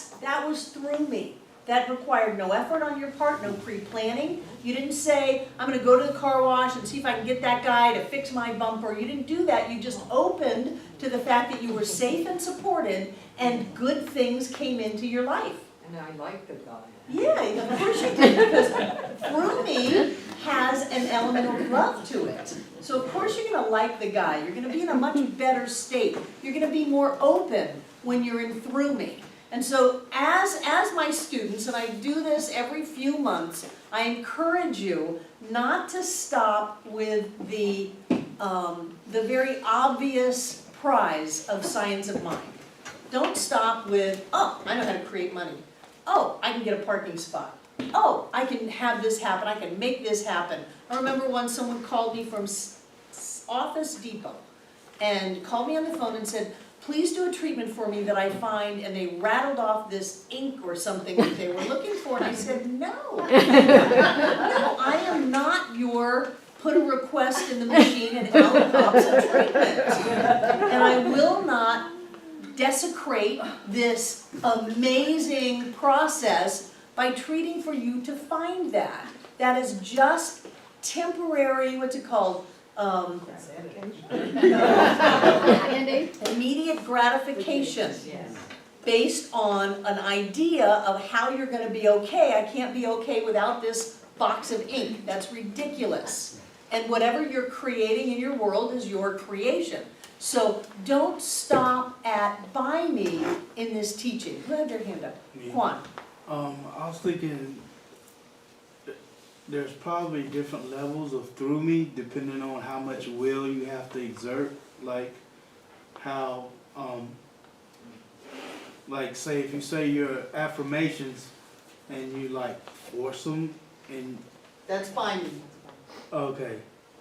Speaker 2: was through me. That required no effort on your part, no pre-planning. You didn't say, I'm going to go to the car wash and see if I can get that guy to fix my bumper. You didn't do that. You just opened to the fact that you were safe and supported, and good things came into your life.
Speaker 14: And I liked the guy.
Speaker 2: Yeah, of course you did, because through me has an element of love to it. So of course you're going to like the guy. You're going to be in a much better state. You're going to be more open when you're in through me. And so as my students, and I do this every few months, I encourage you not to stop with the very obvious prize of science of mind. Don't stop with, oh, I know how to create money. Oh, I can get a parking spot. Oh, I can have this happen, I can make this happen. I remember once someone called me from Office Depot and called me on the phone and said, please do a treatment for me that I find, and they rattled off this ink or something that they were looking for, and I said, no. No, I am not your put a request in the machine and out pops a treatment. And I will not desecrate this amazing process by treating for you to find that. That is just temporary, what's it called? Immediate gratification based on an idea of how you're gonna be okay. I can't be okay without this box of ink. That's ridiculous. And whatever you're creating in your world is your creation. So don't stop at buy me in this teaching. Who had their hand up? Juan.
Speaker 6: I was thinking there's probably different levels of through me depending on how much will you have to exert. Like how, like say if you say your affirmations and you like force them and.
Speaker 2: That's buy me.
Speaker 6: Okay.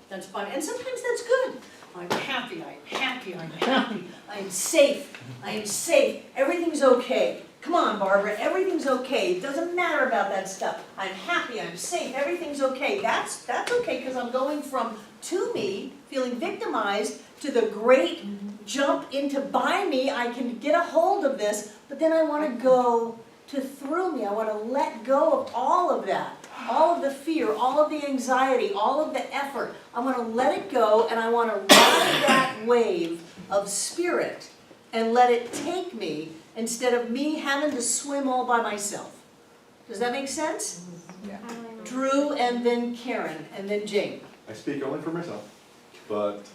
Speaker 2: That's fine. And sometimes that's good. I'm happy, I'm happy, I'm happy. I am safe, I am safe. Everything's okay. Come on, Barbara, everything's okay. It doesn't matter about that stuff. I'm happy, I'm safe, everything's okay. That's okay because I'm going from to me, feeling victimized, to the great jump into by me. I can get a hold of this, but then I want to go to through me. I want to let go of all of that. All of the fear, all of the anxiety, all of the effort. I want to let it go and I want to ride that wave of spirit and let it take me instead of me having to swim all by myself. Does that make sense?
Speaker 3: Yeah.
Speaker 2: Drew and then Karen and then Jane.
Speaker 8: I speak only for myself, but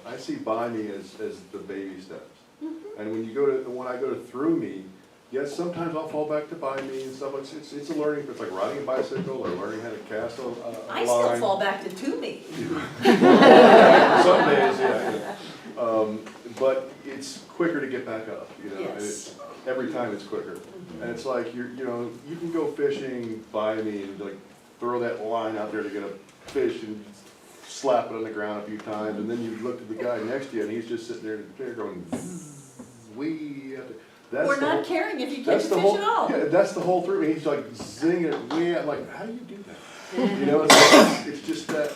Speaker 8: I see by me as the baby steps. And when I go to through me, yes, sometimes I'll fall back to by me and stuff. It's a learning. It's like riding a bicycle or learning how to cast a line.
Speaker 2: I still fall back to me.
Speaker 8: Some days, yeah. But it's quicker to get back up. You know, and it's, every time it's quicker. And it's like you can go fishing by me and like throw that line out there to get a fish and slap it on the ground a few times, and then you look at the guy next to you and he's just sitting there in the chair going, wee.
Speaker 2: We're not caring if you catch a fish at all.
Speaker 8: Yeah, that's the whole through. He's like zinging it way out. Like, how do you do that? You know, it's just that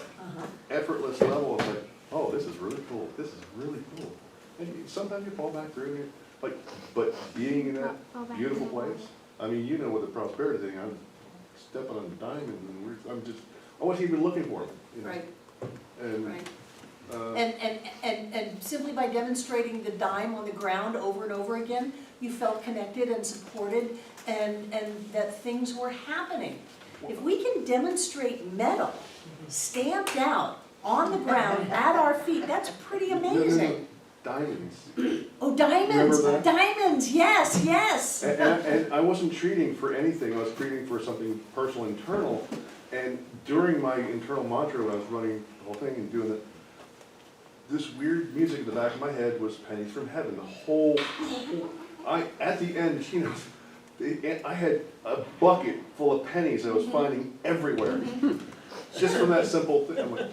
Speaker 8: effortless level of like, oh, this is really cool. This is really cool. And sometimes you fall back through it, like, but being in that beautiful place. I mean, you know, with the prosperity thing, I'm stepping on diamonds, and I wasn't even looking for them. You know?
Speaker 2: Right.
Speaker 8: And,
Speaker 2: right. And simply by demonstrating the dime on the ground over and over again, you felt connected and supported and that things were happening. If we can demonstrate metal stamped out on the ground at our feet, that's pretty amazing.
Speaker 8: Diamonds.
Speaker 2: Oh, diamonds! Diamonds, yes, yes!
Speaker 8: And I wasn't treating for anything, I was treating for something personal, internal. And during my internal mantra when I was running the whole thing and doing it, this weird music in the back of my head was pennies from heaven. At the end, you know, I had a bucket full of pennies I was finding everywhere. Just from that simple thing. I'm like,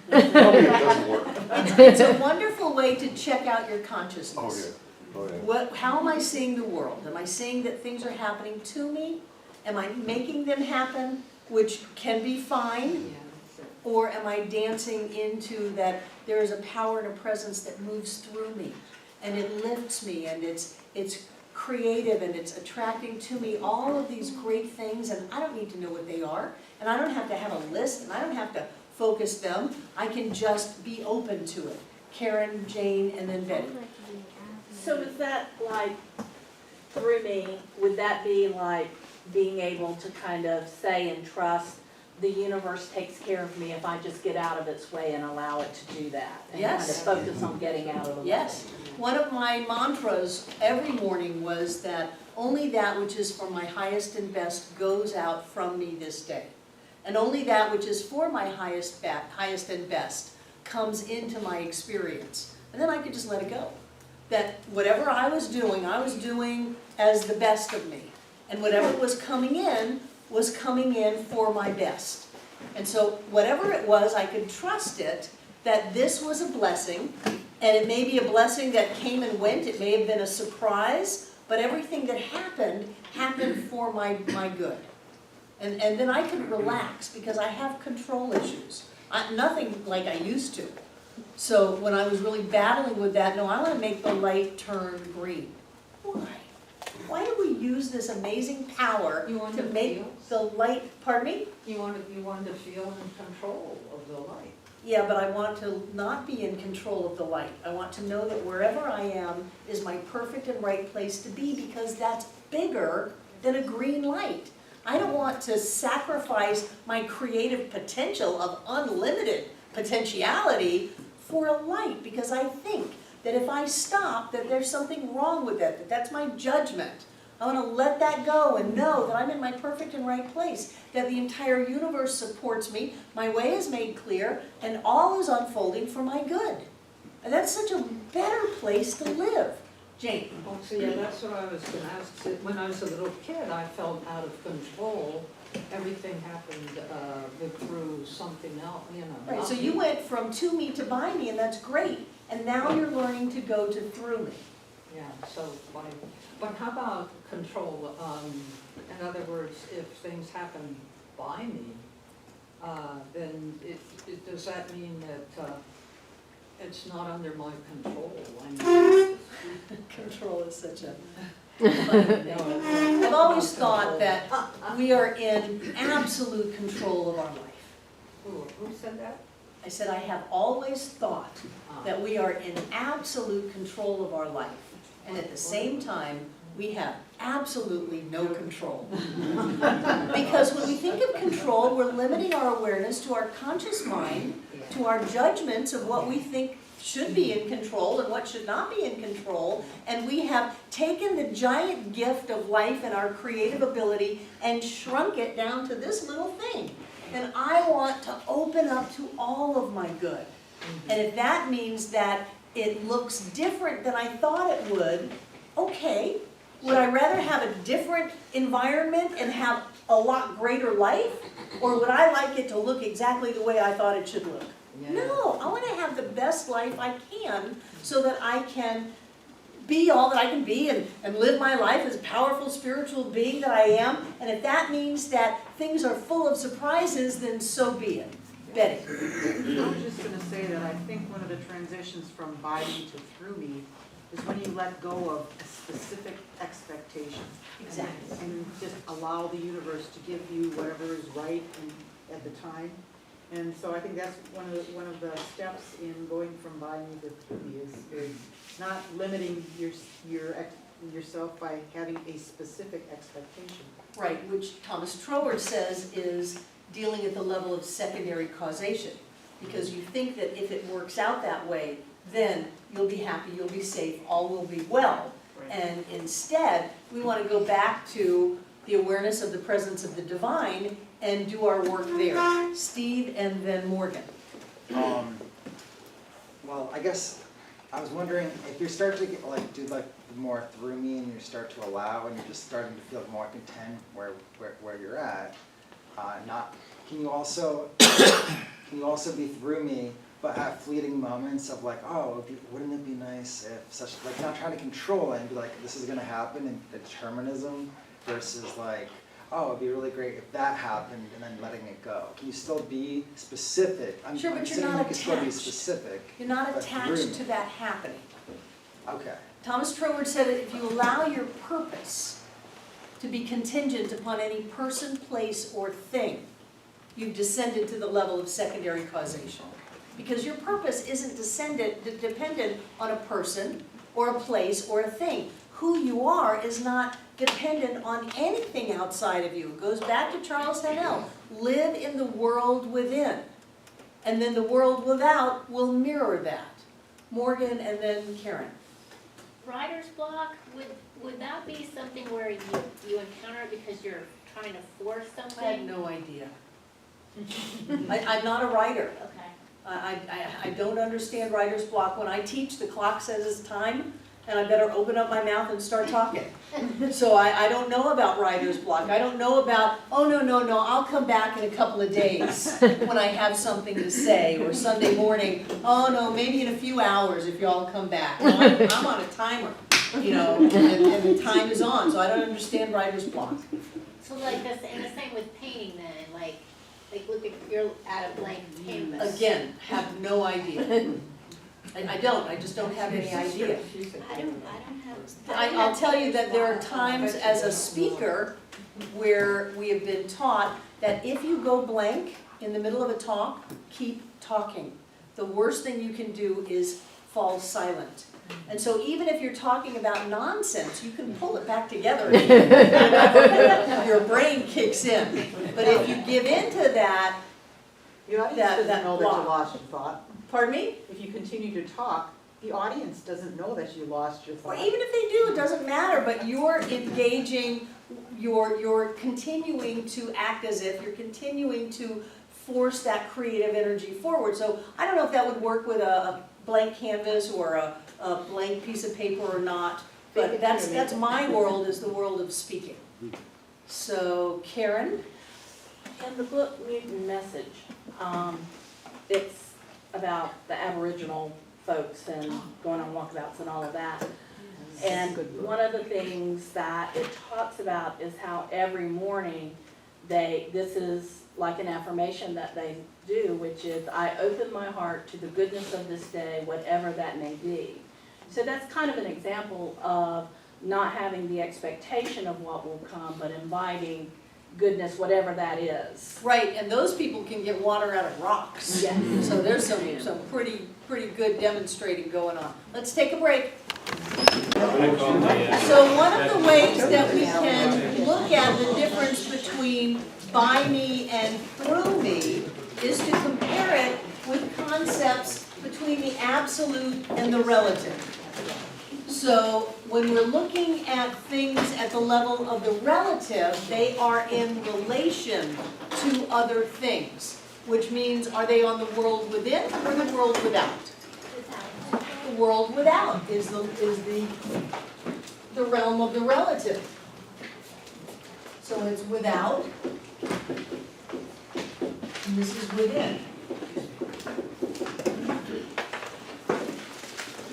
Speaker 8: tell me it doesn't work.
Speaker 2: It's a wonderful way to check out your consciousness.
Speaker 8: Oh yeah.
Speaker 2: How am I seeing the world? Am I seeing that things are happening to me? Am I making them happen, which can be fine? Or am I dancing into that there is a power and a presence that moves through me and it lifts me and it's creative and it's attracting to me all of these great things, and I don't need to know what they are, and I don't have to have a list, and I don't have to focus them. I can just be open to it. Karen, Jane, and then Betty.
Speaker 15: So is that like, through me, would that be like being able to kind of say and trust the universe takes care of me if I just get out of its way and allow it to do that? And
Speaker 2: Yes.
Speaker 15: kind of focus on getting out of the way?
Speaker 2: Yes. One of my mantras every morning was that only that which is for my highest and best goes out from me this day. And only that which is for my highest and best comes into my experience. And then I could just let it go. that whatever I was doing as the best of me. And whatever was coming in for my best. And so whatever it was, I could trust it, that this was a blessing, and it may be a blessing that came and went, it may have been a surprise, but everything that happened for my good. And then I could relax, because I have control issues. Nothing like I used to. So when I was really battling with that, no, I want to make the light turn green. Why? Why do we use this amazing power to make the light, pardon me?
Speaker 14: You wanted to feel in control of the light.
Speaker 2: Yeah, but I want to not be in control of the light. I want to know that wherever I am is my perfect and right place to be, because that's bigger than a green light. I don't want to sacrifice my creative potential of unlimited potentiality for a light, because I think that if I stop, that there's something wrong with it, that that's my judgment. I want to let that go and know that I'm in my perfect and right place, that the entire universe supports me, my way is made clear, and all is unfolding for my good. And that's such a better place to live. Jane?
Speaker 14: Oh, so yeah, that's what I was going to ask. So when I was a little kid, I felt out of control. Everything happened through something else, you know.
Speaker 2: Right, so you went from to me to by me, and that's great. And now you're learning to go to through me.
Speaker 14: Yeah, so but how about control? In other words, if things happen by me, then does that mean that it's not under my control?
Speaker 2: Control is such a funny thing. I've always thought that we are in absolute control of our life.
Speaker 14: Who said that?
Speaker 2: I said I have always thought that we are in absolute control of our life. And at the same time, we have absolutely no control. Because when we think of control, we're limiting our awareness to our conscious mind, to our judgments of what we think should be in control and what should not be in control, and we have taken the giant gift of life and our creative ability and shrunk it down to this little thing. And I want to open up to all of my good. And if that means that it looks different than I thought it would, okay. Would I rather have a different environment and have a lot greater life? Or would I like it to look exactly the way I thought it should look?
Speaker 14: Yeah.
Speaker 2: No, I want to have the best life I can so that I can be all that I can be and live my life as a powerful spiritual being that I am. And if that means that things are full of surprises, then so be it. Betty.
Speaker 16: I was just going to say that I think one of the transitions from by me to through me is when you let go of a specific expectation.
Speaker 2: Exactly.
Speaker 16: And just allow the universe to give you whatever is right at the time. And so I think that's one of the steps in going from by me to through me is not limiting yourself by having a specific expectation.
Speaker 2: Right, which Thomas Troward says is dealing at the level of secondary causation. Because you think that if it works out that way, then you'll be happy, you'll be safe, all will be well. Right. And instead, we want to go back to the awareness of the presence of the divine and do our work there. Steve and then Morgan.
Speaker 12: Well, I guess I was wondering if you start to get, do more through me and you start to allow and you're just starting to feel more content where you're at. Can you also be through me, but have fleeting moments of wouldn't it be nice if such, not trying to control it and be like, this is going to happen, and determinism versus it'd be really great if that happened, and then letting it go. Can you still be specific?
Speaker 2: Sure, but you're not attached.
Speaker 12: Still be specific.
Speaker 2: You're not attached to that happening.
Speaker 12: Okay.
Speaker 2: Thomas Troward said that if you allow your purpose to be contingent upon any person, place, or thing, you've descended to the level of secondary causation. Because your purpose isn't dependent on a person, or a place, or a thing. Who you are is not dependent on anything outside of you. It goes back to Charles Haanel. Live in the world within. And then the world without will mirror that. Morgan and then Karen.
Speaker 17: Writer's block, would that be something where you encounter it because you're trying to force something?
Speaker 2: I have no idea. I'm not a writer.
Speaker 17: Okay.
Speaker 2: I don't understand writer's block. When I teach, the clock says it's time, and I better open up my mouth and start talking. So I don't know about writer's block. I don't know about, oh, no, I'll come back in a couple of days when I have something to say, or Sunday morning, oh, no, maybe in a few hours if y'all come back. No, I'm on a timer, you know, and the time is on, so I don't understand writer's block.
Speaker 17: So like this, and the same with painting then, like look at, you're at a blank canvas.
Speaker 2: Again, have no idea. I just don't have any idea.
Speaker 17: I don't have.
Speaker 2: I'll tell you that there are times as a speaker where we have been taught that if you go blank in the middle of a talk, keep talking. The worst thing you can do is fall silent. And so even if you're talking about nonsense, you can pull it back together. Your brain kicks in. But if you give in to that,
Speaker 16: The audience doesn't know that you lost your thought.
Speaker 2: pardon me?
Speaker 16: If you continue to talk, the audience doesn't know that you lost your
Speaker 2: Or
Speaker 16: thought.
Speaker 2: even if they do, it doesn't matter, but you're engaging, you're continuing to act as if, you're continuing to force that creative energy forward. So I don't know if that would work with a blank canvas or a blank piece of paper or not, but that's my world, is the world of speaking. So Karen?
Speaker 15: In the book Mutant Message, it's about the Aboriginal folks and going on walkabouts and all of that. And one of the things that it talks about is how every morning this is like an affirmation that they do, which is, I open my heart to the goodness of this day, whatever that may be. So that's kind of an example of not having the expectation of what will come, but inviting goodness, whatever that is.
Speaker 2: Right, and those people can get water out of rocks.
Speaker 15: Yes.
Speaker 2: So there's some pretty good demonstrating going on. Let's take a break. So one of the ways that we can look at the difference between by me and through me is to compare it with concepts between the absolute and the relative. So when we're looking at things at the level of the relative, they are in relation to other things, which means, are they on the world within or the world without? The world without is the realm of the relative. So it's without, and this is within.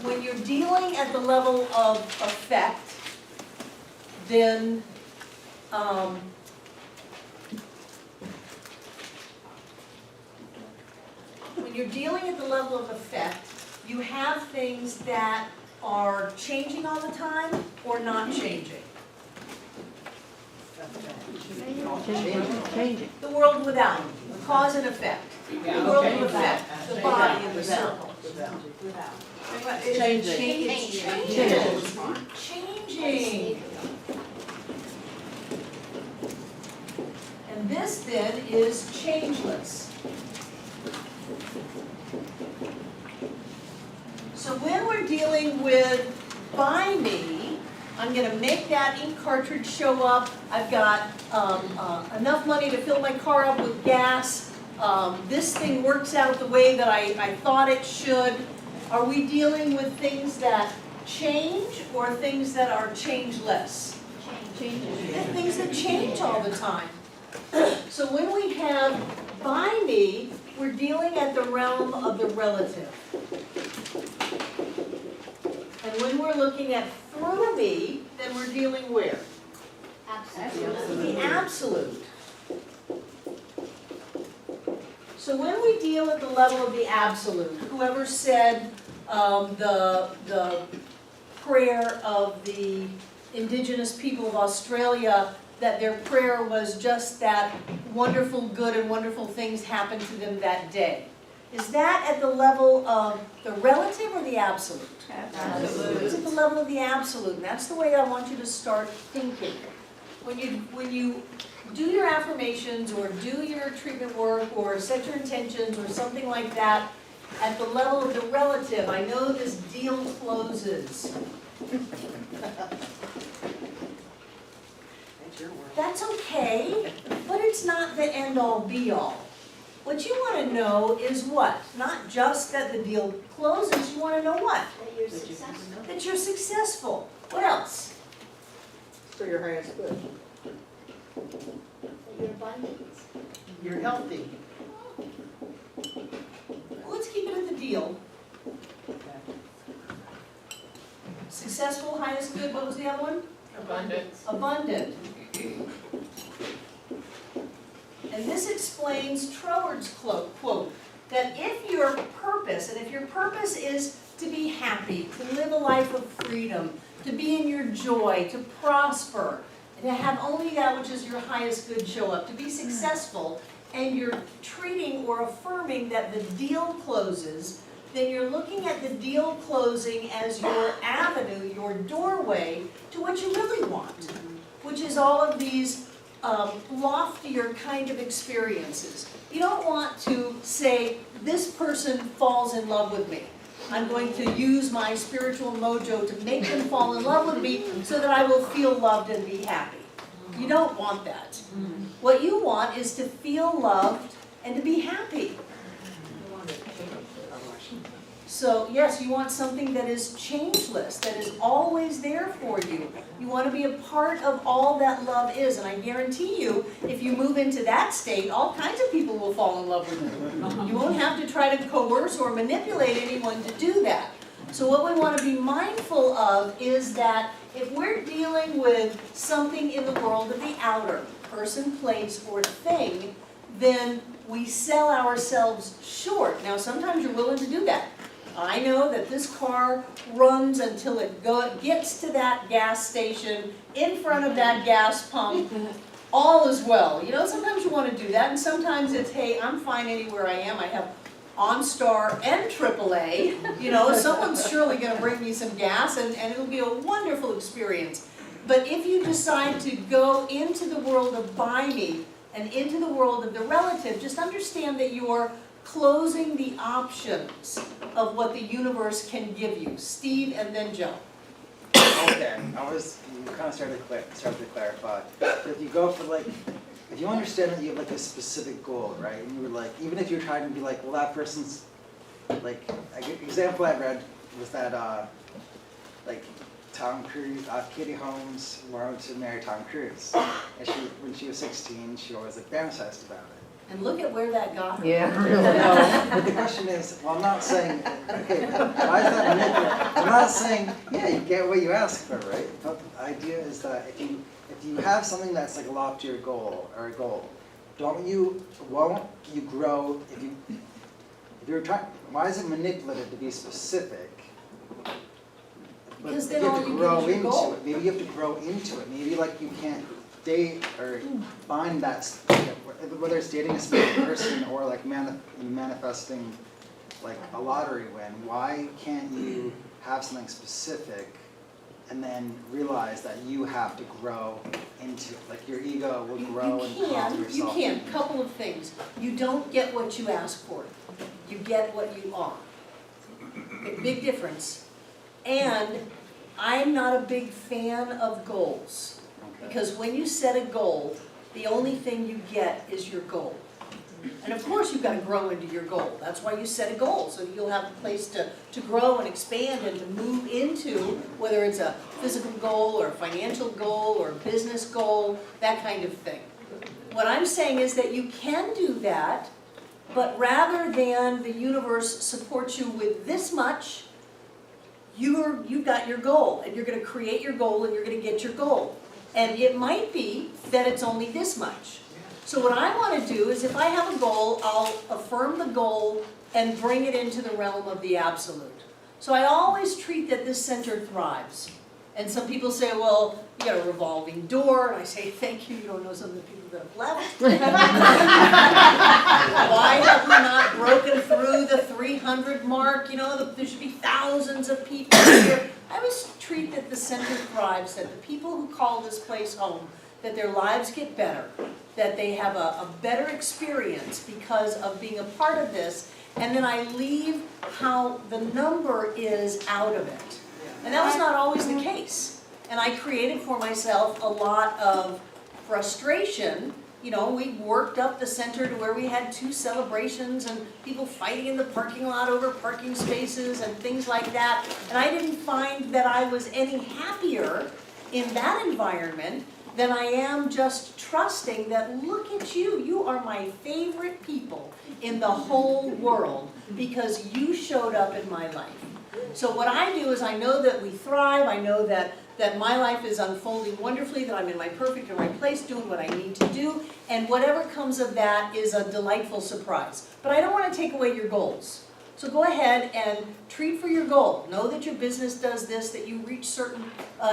Speaker 2: When you're dealing at the level of effect, then when you're dealing at the level of effect, you have things that are changing all the time or not changing.
Speaker 13: Changing.
Speaker 2: The world without, cause and effect. The world of effect, the body and the circle. Changing. And this then is changeless. So when we're dealing with by me, I'm going to make that ink cartridge show up. I've got enough money to fill my car up with gas. This thing works out the way that I thought it should. Are we dealing with things that change or things that are changeless? Things that change all the time. So when we have by me, we're dealing at the realm of the relative. And when we're looking at through me, then we're dealing where?
Speaker 17: Absolute.
Speaker 2: The absolute. So when we deal at the level of the absolute, whoever said the prayer of the indigenous people of Australia, that their prayer was just that wonderful good and wonderful things happened to them that day. Is that at the level of the relative or the absolute? Absolute. It's at the level of the absolute, and that's the way I want you to start thinking. When you do your affirmations or do your treatment work or set your intentions or something like that, at the level of the relative, I know this deal closes. That's okay, but it's not the end-all be-all. What you wanna know is what? Not just that the deal closes, you wanna know what?
Speaker 9: That you're successful.
Speaker 2: That you're successful. What else?
Speaker 16: So your highest good.
Speaker 9: That you're abundant.
Speaker 16: You're healthy.
Speaker 2: Well, let's keep it at the deal. Successful, highest good, what was the other one?
Speaker 1: Abundance.
Speaker 2: Abundant. And this explains Troward's quote, that if your purpose is to be happy, to live a life of freedom, to be in your joy, to prosper, to have only that which is your highest good show up, to be successful, and you're treating or affirming that the deal closes, then you're looking at the deal closing as your avenue, your doorway to what you really want, which is all of these loftier kind of experiences. You don't want to say, this person falls in love with me. I'm going to use my spiritual mojo to make them fall in love with me so that I will feel loved and be happy. You don't want that. What you want is to feel loved and to be happy. So yes, you want something that is changeless, that is always there for you. You want to be a part of all that love is, and I guarantee you, if you move into that state, all kinds of people will fall in love with you. You won't have to try to coerce or manipulate anyone to do that. So what we want to be mindful of is that if we're dealing with something in the world of the outer, person, place, or thing, then we sell ourselves short. Now sometimes you're willing to do that. I know that this car runs until it gets to that gas station, in front of that gas pump, all is well. You know, sometimes you want to do that, and sometimes it's, hey, I'm fine anywhere I am. I have OnStar and AAA. You know, someone's surely going to bring me some gas, and it'll be a wonderful experience. But if you decide to go into the world of buy me and into the world of the relative, just understand that you're closing the options of what the universe can give you. Steve and then Joe.
Speaker 12: Okay, you kind of started to clarify. But if you go for if you understand that you have a specific goal, right? And you were even if you're trying to be well, that person's, an example I read was that, Tom Cruise, Katie Holmes wanted to marry Tom Cruise. And when she was 16, she always fantasized about it.
Speaker 2: And look at where that got her.
Speaker 12: Yeah. But the question is, well, I'm not saying, okay, why is that manipulative? I'm not saying, yeah, you get what you ask for, right? But the idea is that if you have something that's a loftier goal or a goal, won't you grow if you're trying? Why is it manipulative to be specific?
Speaker 2: Because
Speaker 12: you
Speaker 2: then all
Speaker 12: have to
Speaker 2: you
Speaker 12: grow
Speaker 2: get is your
Speaker 12: into
Speaker 2: goal.
Speaker 12: it. Maybe you have to grow into it. Maybe you can't date or find that, whether it's dating a specific person or manifesting a lottery win. Why can't you have something specific and then realize that you have to grow into it? Your ego will grow and calm yourself.
Speaker 2: You can. Couple of things. You don't get what you ask for. You get what you are. Okay, big difference. And I'm not a big fan of goals. Because when you set a goal, the only thing you get is your goal. And of course you've got to grow into your goal. That's why you set a goal, so you'll have a place to grow and expand and to move into, whether it's a physical goal or a financial goal or a business goal, that kind of thing. What I'm saying is that you can do that, but rather than the universe support you with this much, you've got your goal, and you're going to create your goal and you're going to get your goal. And it might be that it's only this much. So what I want to do is if I have a goal, I'll affirm the goal and bring it into the realm of the absolute. So I always treat that this center thrives. And some people say, well, you got a revolving door. And I say, thank you, you don't know some of the people that have left. Why have we not broken through the 300 mark? You know, there should be thousands of people here. I always treat that the center thrives, that the people who call this place home, that their lives get better, that they have a better experience because of being a part of this, and then I leave how the number is out of it. And that was not always the case. And I created for myself a lot of frustration, you know, we worked up the center to where we had 2 celebrations and people fighting in the parking lot over parking spaces and things like that. And I didn't find that I was any happier in that environment than I am just trusting that, look at you, you are my favorite people in the whole world because you showed up in my life. So what I do is I know that we thrive, I know that my life is unfolding wonderfully, that I'm in my perfect and right place, doing what I need to do, and whatever comes of that is a delightful surprise. But I don't want to take away your goals. So go ahead and treat for your goal. Know that your business does this, that you reach certain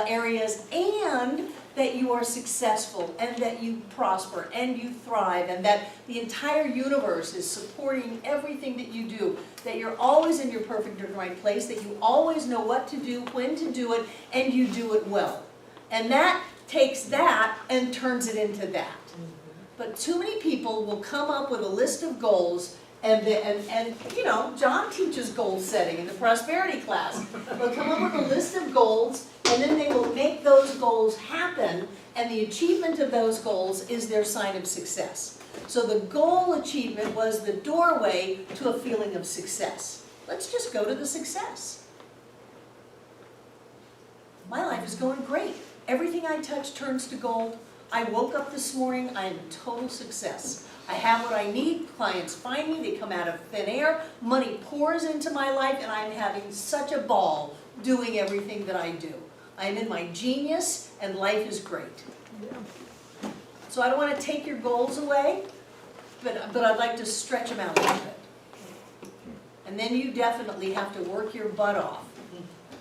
Speaker 2: areas, and that you are successful, and that you prosper, and you thrive, and that the entire universe is supporting everything that you do, that you're always in your perfect and right place, that you always know what to do, when to do it, and you do it well. And that takes that and turns it into that. But too many people will come up with a list of goals, and you know, John teaches goal setting in the prosperity class. They'll come up with a list of goals, and then they will make those goals happen, and the achievement of those goals is their sign of success. So the goal achievement was the doorway to a feeling of success. Let's just go to the success. My life is going great. Everything I touch turns to gold. I woke up this morning, I am a total success. I have what I need, clients find me, they come out of thin air, money pours into my life, and I'm having such a ball doing everything that I do. I am in my genius, and life is great. So I don't want to take your goals away, but I'd like to stretch them out a little bit. And then you definitely have to work your butt off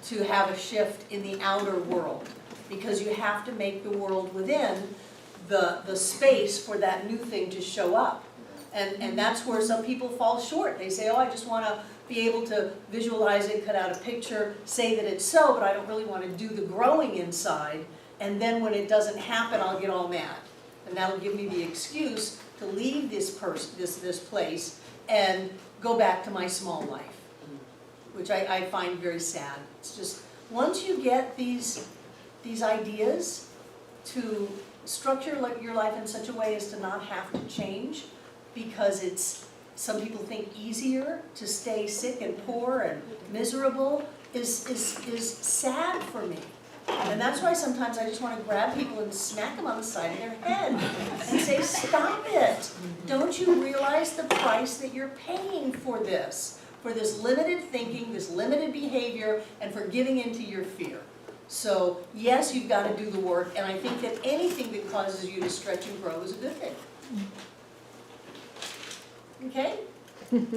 Speaker 2: to have a shift in the outer world, because you have to make the world within the space for that new thing to show up. And that's where some people fall short. They say, oh, I just want to be able to visualize it, cut out a picture, say that it's so, but I don't really want to do the growing inside. And then when it doesn't happen, I'll get all mad. And that'll give me the excuse to leave this place and go back to my small life, which I find very sad. It's just, once you get these ideas to structure your life in such a way as to not have to change, because it's, some people think, easier to stay sick and poor and miserable, is sad for me. And that's why sometimes I just want to grab people and smack them on the side of their head and say, stop it. Don't you realize the price that you're paying for this limited thinking, this limited behavior, and for giving into your fear? So yes, you've got to do the work, and I think that anything that causes you to stretch and grow is a good thing. Okay?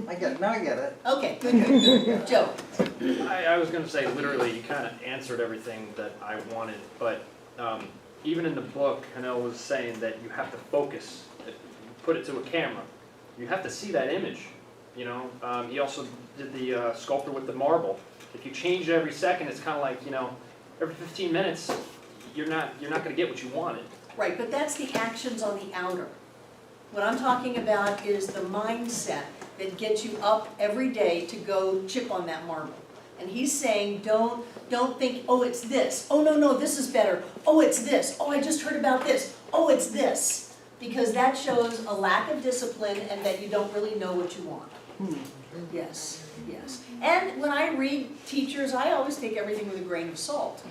Speaker 12: I get it.
Speaker 2: Okay, good. Joe?
Speaker 5: I was gonna say, literally, you kind of answered everything that I wanted, but even in the book, Haanel was saying that you have to focus, put it to a camera. You have to see that image, you know? He also did the sculptor with the marble. If you change it every second, it's kind of like, you know, every 15 minutes, you're not gonna get what you wanted.
Speaker 2: Right, but that's the actions on the outer. What I'm talking about is the mindset that gets you up every day to go chip on that marble. And he's saying, don't think, oh, it's this. Oh, no, this is better. Oh, it's this. Oh, I just heard about this. Oh, it's this. Because that shows a lack of discipline and that you don't really know what you want. Yes. And when I read teachers, I always take everything with a grain of salt.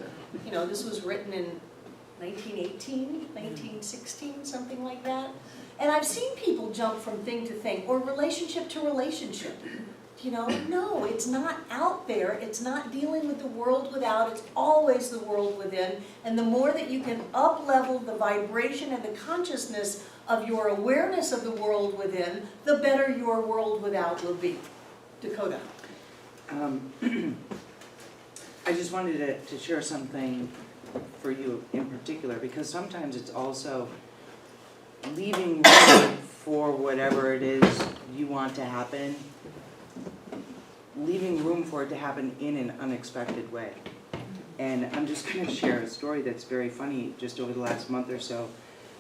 Speaker 2: You know, this was written in 1918, 1916, something like that. And I've seen people jump from thing to thing, or relationship to relationship. You know, no, it's not out there. It's not dealing with the world without. It's always the world within. And the more that you can up-level the vibration and the consciousness of your awareness of the world within, the better your world without will be. Dakota.
Speaker 18: I just wanted to share something for you in particular, because sometimes it's also leaving room for whatever it is you want to happen, leaving room for it to happen in an unexpected way. And I'm just going to share a story that's very funny. Just over the last month or so,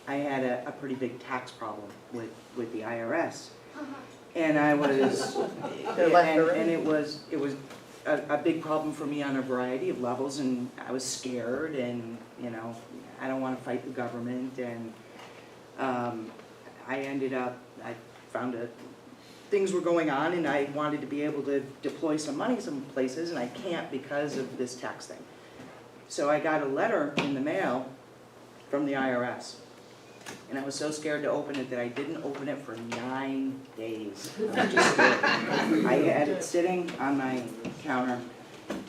Speaker 18: I had a pretty big tax problem with the IRS. And I was, and it was a big problem for me on a variety of levels, and I was scared, and, you know, I don't want to fight the government, and I ended up, I found things were going on and I wanted to be able to deploy some money some places and I can't because of this tax thing. So I got a letter in the mail from the IRS. And I was so scared to open it that I didn't open it for 9 days. I just scared. I had it sitting on my counter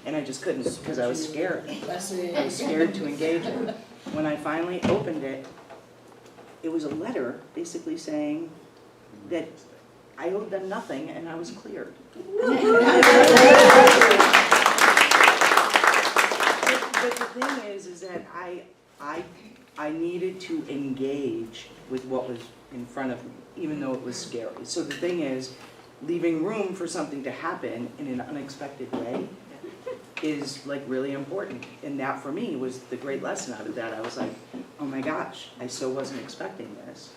Speaker 18: and I just couldn't because I was scared. I was scared to engage it. When I finally opened it, it was a letter basically saying that I owed them nothing and I was cleared. But the thing is that I needed to engage with what was in front of me, even though it was scary. So the thing is, leaving room for something to happen in an unexpected way is like really important. And that for me was the great lesson out of that. I was like, oh my gosh, I so wasn't expecting this.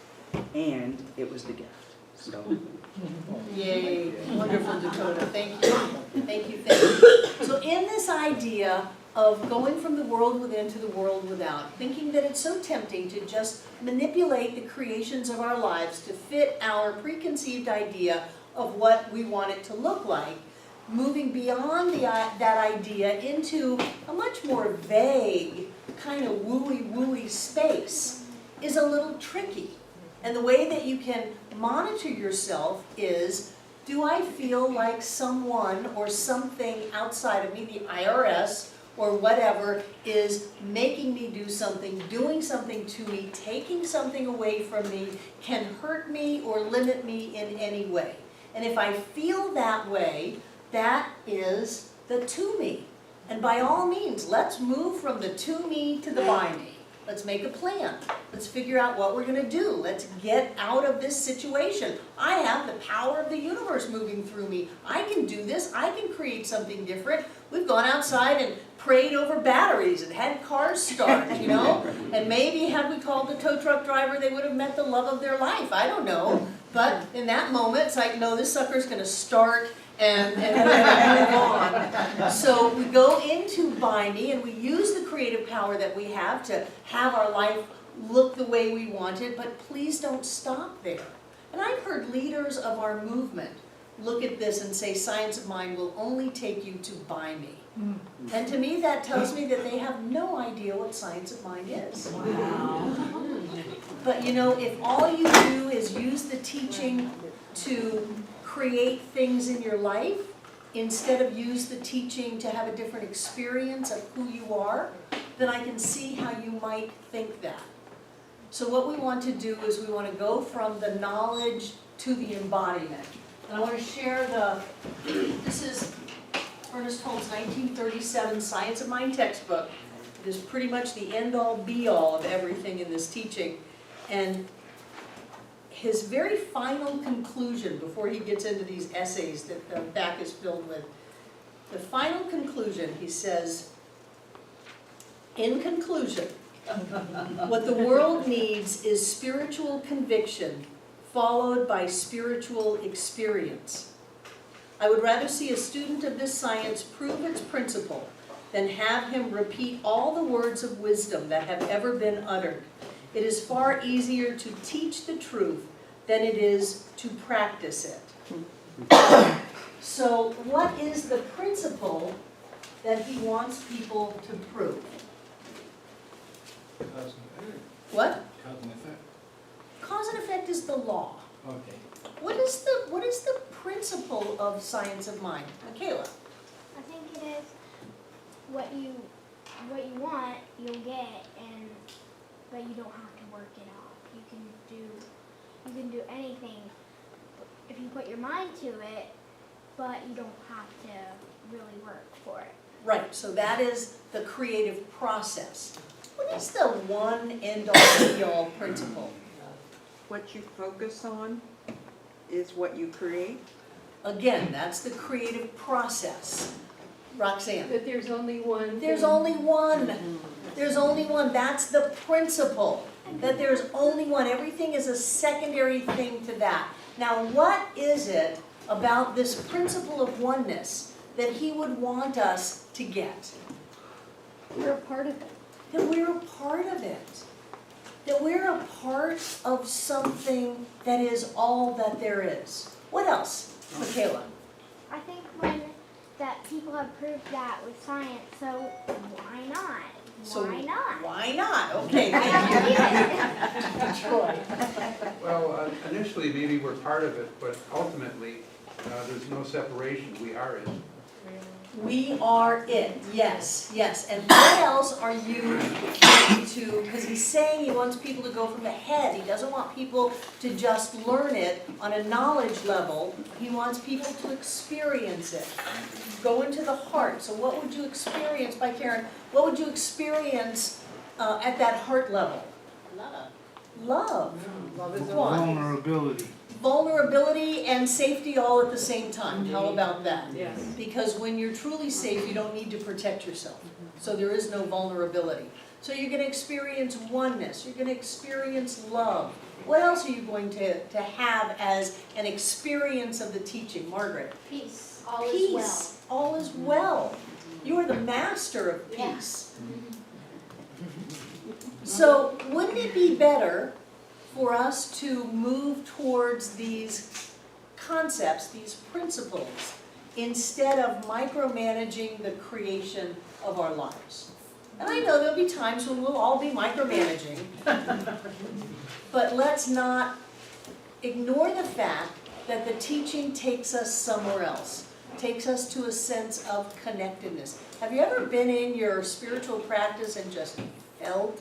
Speaker 18: And it was the gift, so.
Speaker 2: Yay, wonderful, Dakota, thank you, thank you, thank you. So in this idea of going from the world within to the world without, thinking that it's so tempting to just manipulate the creations of our lives to fit our preconceived idea of what we want it to look like, moving beyond that idea into a much more vague, kind of wooey space is a little tricky. And the way that you can monitor yourself is, do I feel like someone or something outside of me, the IRS or whatever, is making me do something, doing something to me, taking something away from me, can hurt me or limit me in any way? And if I feel that way, that is the to me. And by all means, let's move from the to me to the by me. Let's make a plan. Let's figure out what we're going to do. Let's get out of this situation. I have the power of the universe moving through me. I can do this. I can create something different. We've gone outside and prayed over batteries and had cars start, you know? And maybe had we called the tow truck driver, they would have met the love of their life. I don't know. But in that moment, it's like, no, this sucker's going to start and move on. So we go into by me and we use the creative power that we have to have our life look the way we want it, but please don't stop there. And I've heard leaders of our movement look at this and say science of mind will only take you to by me. And to me that tells me that they have no idea what science of mind is. Wow. But you know, if all you do is use the teaching to create things in your life, instead of use the teaching to have a different experience of who you are, then I can see how you might think that. So what we want to do is we want to go from the knowledge to the embodiment. And I want to share this is Ernest Holmes' 1937 Science of Mind textbook. It is pretty much the end-all be-all of everything in this teaching. And his very final conclusion, before he gets into these essays that the back is filled with, the final conclusion, he says, in conclusion, what the world needs is spiritual conviction followed by spiritual experience. I would rather see a student of this science prove its principle than have him repeat all the words of wisdom that have ever been uttered. It is far easier to teach the truth than it is to practice it. So what is the principle that he wants people to prove?
Speaker 10: Cause and effect.
Speaker 2: What?
Speaker 10: Cause and effect.
Speaker 2: Cause and effect is the law.
Speaker 10: Okay.
Speaker 2: What is the principle of science of mind? Michaela?
Speaker 9: I think it is what you want, you'll get, but you don't have to work it out. You can do anything if you put your mind to it, but you don't have to really work for it.
Speaker 2: Right, so that is the creative process. What is the one end-all be-all principle?
Speaker 19: What you focus on is what you create.
Speaker 2: Again, that's the creative process. Roxanne?
Speaker 1: That there's only one.
Speaker 2: There's only one. There's only one. That's the principle. That there's only one. Everything is a secondary thing to that. Now, what is it about this principle of oneness that he would want us to get?
Speaker 3: We're a part of it.
Speaker 2: That we're a part of it. that we're a part of something that is all that there is. What else, Michaela?
Speaker 9: I think when that people have proved that with science, so why not?
Speaker 2: So
Speaker 9: Why not?
Speaker 2: Why not? Okay, thank you. Troy.
Speaker 11: Well, initially, maybe we're part of it, but ultimately, there's no separation, we are it.
Speaker 2: We are it, yes, yes. And what else are you going to, because he's saying he wants people to go from the head. He doesn't want people to just learn it on a knowledge level. He wants people to experience it. Go into the heart. So what would you experience, by Karen, what would you experience at that heart level?
Speaker 17: Love.
Speaker 2: Love.
Speaker 1: Love is
Speaker 2: Go on.
Speaker 6: Vulnerability.
Speaker 2: Vulnerability and safety all at the same time. How about that?
Speaker 1: Yes.
Speaker 2: Because when you're truly safe, you don't need to protect yourself. So there is no vulnerability. So you're going to experience oneness. You're going to experience love. What else are you going to have as an experience of the teaching, Margaret?
Speaker 4: Peace, all is well.
Speaker 2: Peace. All is well. You are the master of
Speaker 4: Yeah.
Speaker 2: peace. So wouldn't it be better for us to move towards these concepts, these principles, instead of micromanaging the creation of our lives? And I know there'll be times when we'll all be micromanaging, but let's not ignore the fact that the teaching takes us somewhere else, takes us to a sense of connectedness. Have you ever been in your spiritual practice and just felt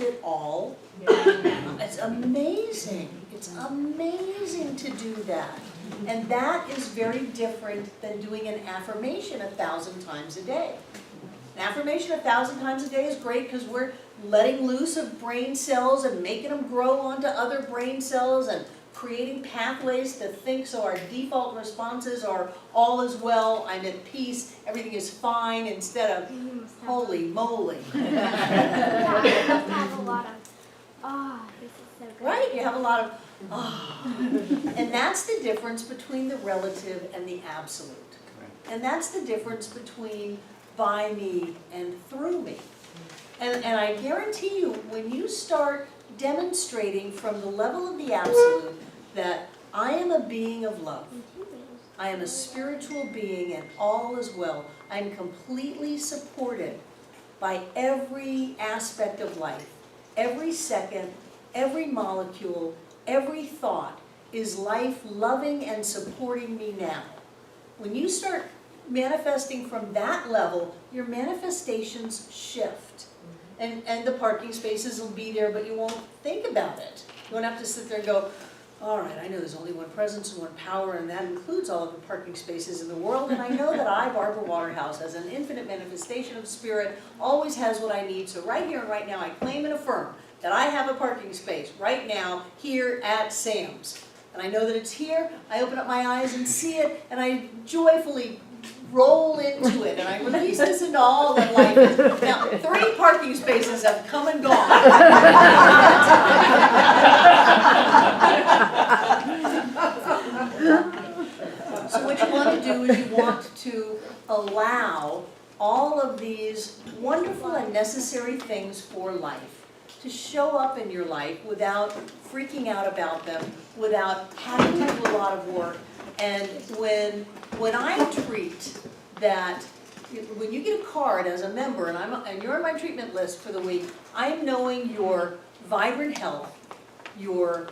Speaker 2: it all? It's amazing. It's amazing to do that. And that is very different than doing an affirmation 1,000 times a day. An affirmation 1,000 times a day is great because we're letting loose of brain cells and making them grow onto other brain cells and creating pathways to think, so our default responses are all is well, I'm at peace, everything is fine, instead of holy moly.
Speaker 9: Yeah, you must have a lot of, this is so good.
Speaker 2: Right? You have a lot of, And that's the difference between the relative and the absolute. And that's the difference between by me and through me. And I guarantee you, when you start demonstrating from the level of the absolute that I am a being of love, I am a spiritual being and all is well, I'm completely supported by every aspect of life, every second, every molecule, every thought is life loving and supporting me now. When you start manifesting from that level, your manifestations shift. And the parking spaces will be there, but you won't think about it. You won't have to sit there and go, all right, I know there's only one presence and one power, and that includes all of the parking spaces in the world, and I know that I, Barbara Waterhouse, as an infinite manifestation of spirit, always has what I need, so right here and right now I claim and affirm that I have a parking space right now here at Sam's. And I know that it's here, I open up my eyes and see it, and I joyfully roll into it, and I release this into all that life is. Now, 3 parking spaces have come and gone. So what you want to do is you want to allow all of these wonderful and necessary things for life to show up in your life without freaking out about them, without having to do a lot of work. And when I treat that, when you get a card as a member and you're on my treatment list for the week, I am knowing your vibrant health, your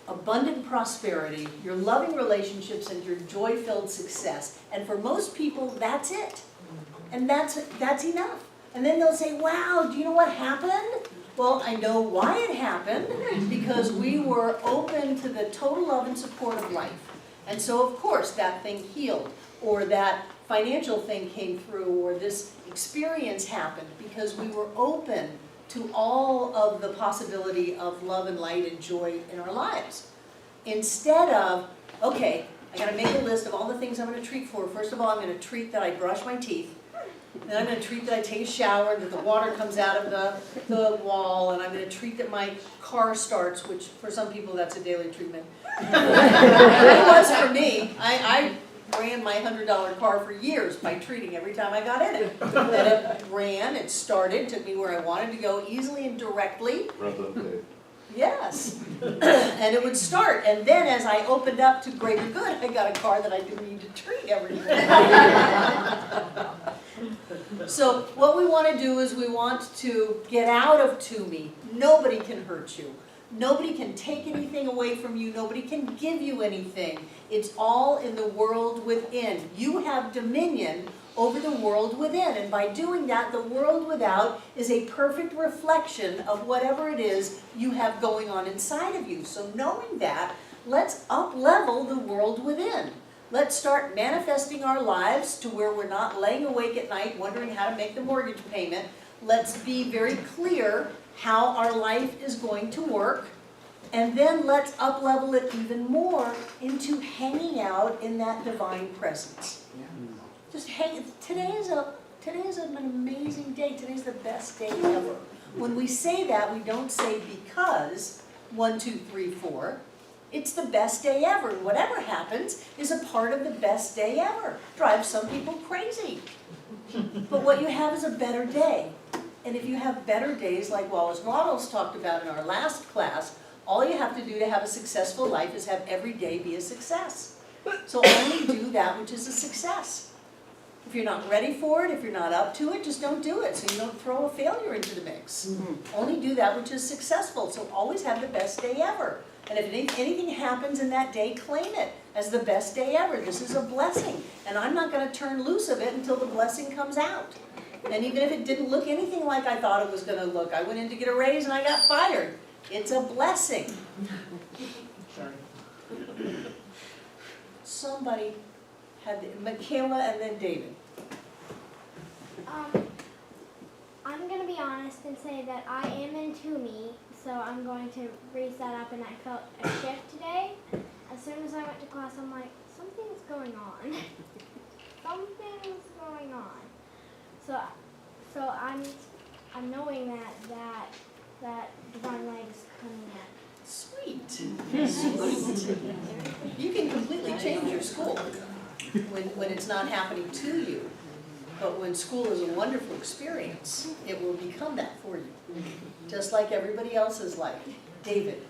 Speaker 2: abundant prosperity, your loving relationships, and your joy-filled success. And for most people, that's it. And that's enough. And then they'll say, wow, do you know what happened? Well, I know why it happened, because we were open to the total love and support of life. And so, of course, that thing healed, or that financial thing came through, or this experience happened, because we were open to all of the possibility of love and light and joy in our lives. Instead of, okay, I gotta make a list of all the things I'm gonna treat for. First of all, I'm gonna treat that I brush my teeth. Then I'm going to treat that I take a shower and that the water comes out of the wall, and I'm going to treat that my car starts, which for some people that's a daily treatment. It was for me. I ran my $100 car for years by treating every time I got in it. Then it ran, it started, took me where I wanted to go easily and directly.
Speaker 8: Runs on tape.
Speaker 2: Yes. And it would start, and then as I opened up to greater good, I got a car that I didn't need to treat every day. So what we want to do is we want to get out of to me. Nobody can hurt you. Nobody can take anything away from you. Nobody can give you anything. It's all in the world within. You have dominion over the world within. And by doing that, the world without is a perfect reflection of whatever it is you have going on inside of you. So knowing that, let's up-level the world within. Let's start manifesting our lives to where we're not laying awake at night wondering how to make the mortgage payment. Let's be very clear how our life is going to work. And then let's up-level it even more into hanging out in that divine presence. Just hang. Today is an amazing day. Today's the best day ever. When we say that, we don't say because 1, 2, 3, 4. It's the best day ever. Whatever happens is a part of the best day ever. Drives some people crazy. But what you have is a better day. And if you have better days like Wallace Wattles talked about in our last class, all you have to do to have a successful life is have every day be a success. So only do that which is a success. If you're not ready for it, if you're not up to it, just don't do it so you don't throw a failure into the mix. Only do that which is successful. So always have the best day ever. And if anything happens in that day, claim it as the best day ever. This is a blessing. And I'm not going to turn loose of it until the blessing comes out. And even if it didn't look anything like I thought it was going to look, I went in to get a raise and I got fired. It's a blessing. Sorry. Somebody had, Michaela and then David.
Speaker 9: I'm going to be honest and say that I am into me, so I'm going to raise that up, and I felt a shift today. As soon as I went to class, I'm like, something's going on. Something's going on. So I'm knowing that divine light is coming in.
Speaker 2: Sweet. Sweet. You can completely change your school when it's not happening to you. But when school is a wonderful experience, it will become that for you. Just like everybody else's life. David.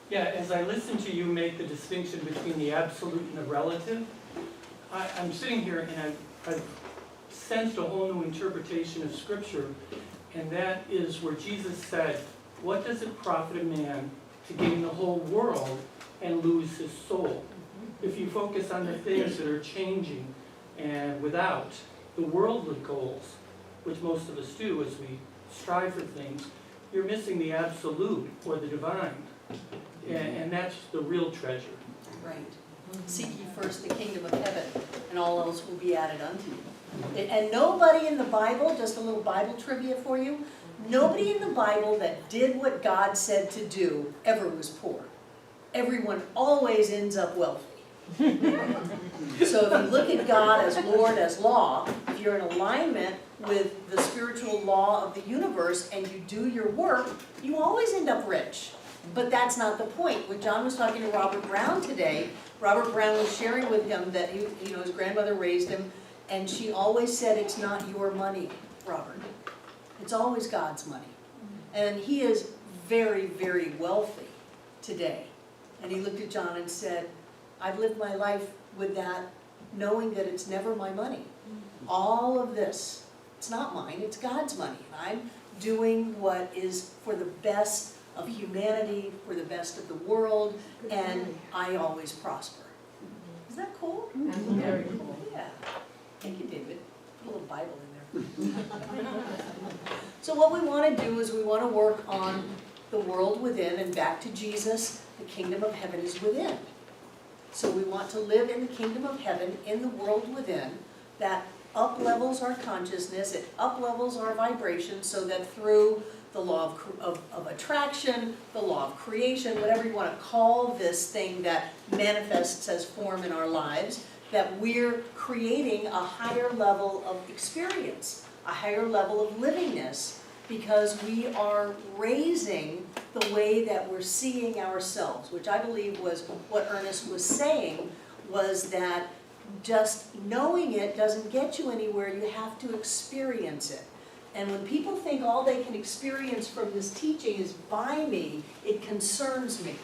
Speaker 20: Yeah, as I listen to you make the distinction between the absolute and the relative, I'm sitting here and I've sensed a whole new interpretation of Scripture, and that is where Jesus said, what does it profit a man to gain the whole world and lose his soul? If you focus on the things that are changing and without the worldly goals, which most of us do as we strive for things, you're missing the absolute or the divine. And that's the real treasure.
Speaker 2: Right. Seek ye first the kingdom of heaven, and all else will be added unto you. And nobody in the Bible, just a little Bible trivia for you, nobody in the Bible that did what God said to do ever was poor. Everyone always ends up wealthy. So if you look at God as Lord, as law, if you're in alignment with the spiritual law of the universe and you do your work, you always end up rich. But that's not the point. When John was talking to Robert Brown today, Robert Brown was sharing with him that his grandmother raised him, and she always said, it's not your money, Robert. It's always God's money. And he is very, very wealthy today. And he looked at John and said, I've lived my life with that, knowing that it's never my money. All of this, it's not mine, it's God's money. I'm doing what is for the best of humanity, for the best of the world, and I always prosper. Is that cool?
Speaker 1: That's very cool.
Speaker 2: Yeah. Thank you, David. Put a little Bible in there. So what we want to do is we want to work on the world within, and back to Jesus, the kingdom of heaven is within. So we want to live in the kingdom of heaven, in the world within, that up-levels our consciousness, it up-levels our vibration, so that through the law of attraction, the law of creation, whatever you want to call this thing that manifests as form in our lives, that we're creating a higher level of experience, a higher level of livingness, because we are raising the way that we're seeing ourselves, which I believe was what Ernest was saying, was that just knowing it doesn't get you anywhere, you have to experience it. And when people think all they can experience from this teaching is by me, it concerns me.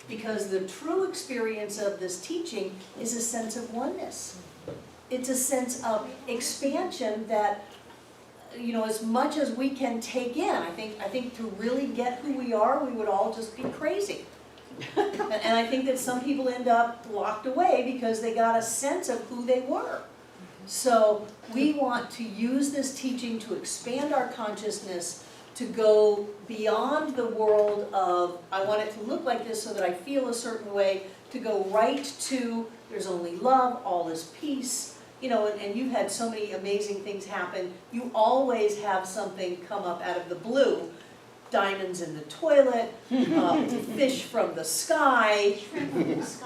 Speaker 2: Because the true experience of this teaching is a sense of oneness. It's a sense of expansion that, you know, as much as we can take in, I think to really get who we are, we would all just be crazy. And I think that some people end up locked away because they got a sense of who they were. So we want to use this teaching to expand our consciousness, to go beyond the world of, I want it to look like this so that I feel a certain way, to go right to, there's only love, all is peace. You know, and you've had so many amazing things happen. You always have something come up out of the blue. Diamonds in the toilet, fish from the sky,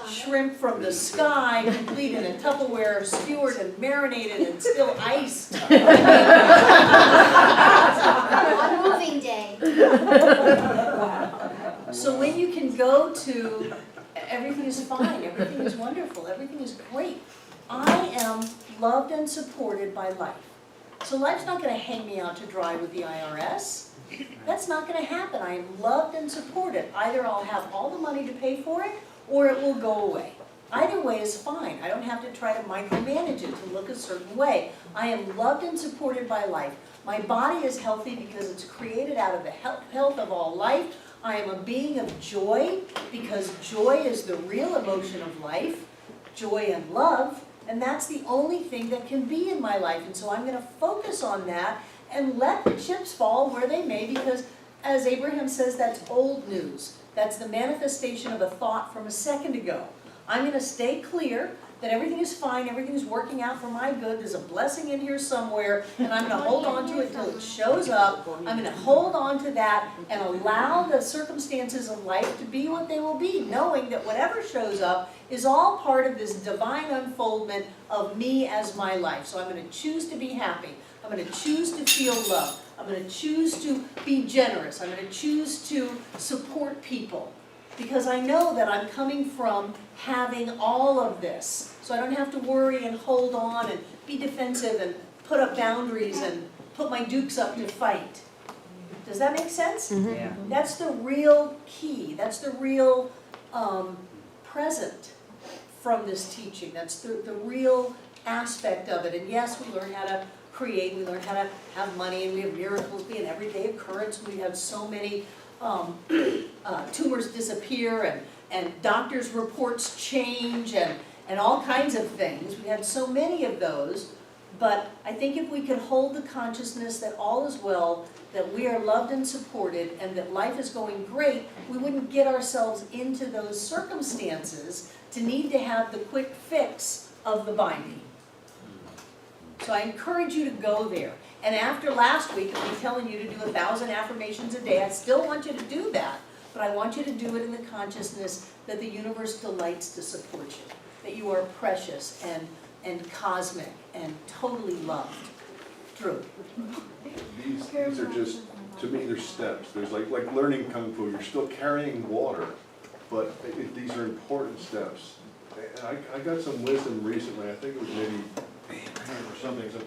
Speaker 2: shrimp from the sky, complete in a Tupperware, skewered and marinated and still iced.
Speaker 9: On moving day.
Speaker 2: So when you can go to, everything is fine, everything is wonderful, everything is great. I am loved and supported by life. So life's not going to hang me out to dry with the IRS. That's not going to happen. I am loved and supported. Either I'll have all the money to pay for it, or it will go away. Either way is fine. I don't have to try to micromanage it to look a certain way. I am loved and supported by life. My body is healthy because it's created out of the health of all life. I am a being of joy because joy is the real emotion of life, joy and love, and that's the only thing that can be in my life. And so I'm going to focus on that and let the chips fall where they may, because as Abraham says, that's old news. That's the manifestation of a thought from a second ago. I'm going to stay clear that everything is fine, everything is working out for my good, there's a blessing in here somewhere, and I'm going to hold on to it till it shows up. I'm going to hold on to that and allow the circumstances of life to be what they will be, knowing that whatever shows up is all part of this divine unfoldment of me as my life. So I'm going to choose to be happy. I'm going to choose to feel love. I'm going to choose to be generous. I'm going to choose to support people. Because I know that I'm coming from having all of this. So I don't have to worry and hold on and be defensive and put up boundaries and put my dukes up to fight. Does that make sense?
Speaker 18: Yeah.
Speaker 2: That's the real key. That's the real present from this teaching. That's the real aspect of it. And yes, we learn how to create, we learn how to have money, and we have miracles be an everyday occurrence. We have so many tumors disappear and doctors' reports change and all kinds of things. We had so many of those, but I think if we could hold the consciousness that all is well, that we are loved and supported, and that life is going great, we wouldn't get ourselves into those circumstances to need to have the quick fix of the binding. So I encourage you to go there. And after last week, of me telling you to do 1,000 affirmations a day, I still want you to do that, but I want you to do it in the consciousness that the universe delights to support you, that you are precious and cosmic and totally loved. Drew.
Speaker 8: These are just, to me, they're steps. There's like learning Kung Fu. You're still carrying water, but these are important steps. And I got some wisdom recently. I think it was maybe or something. So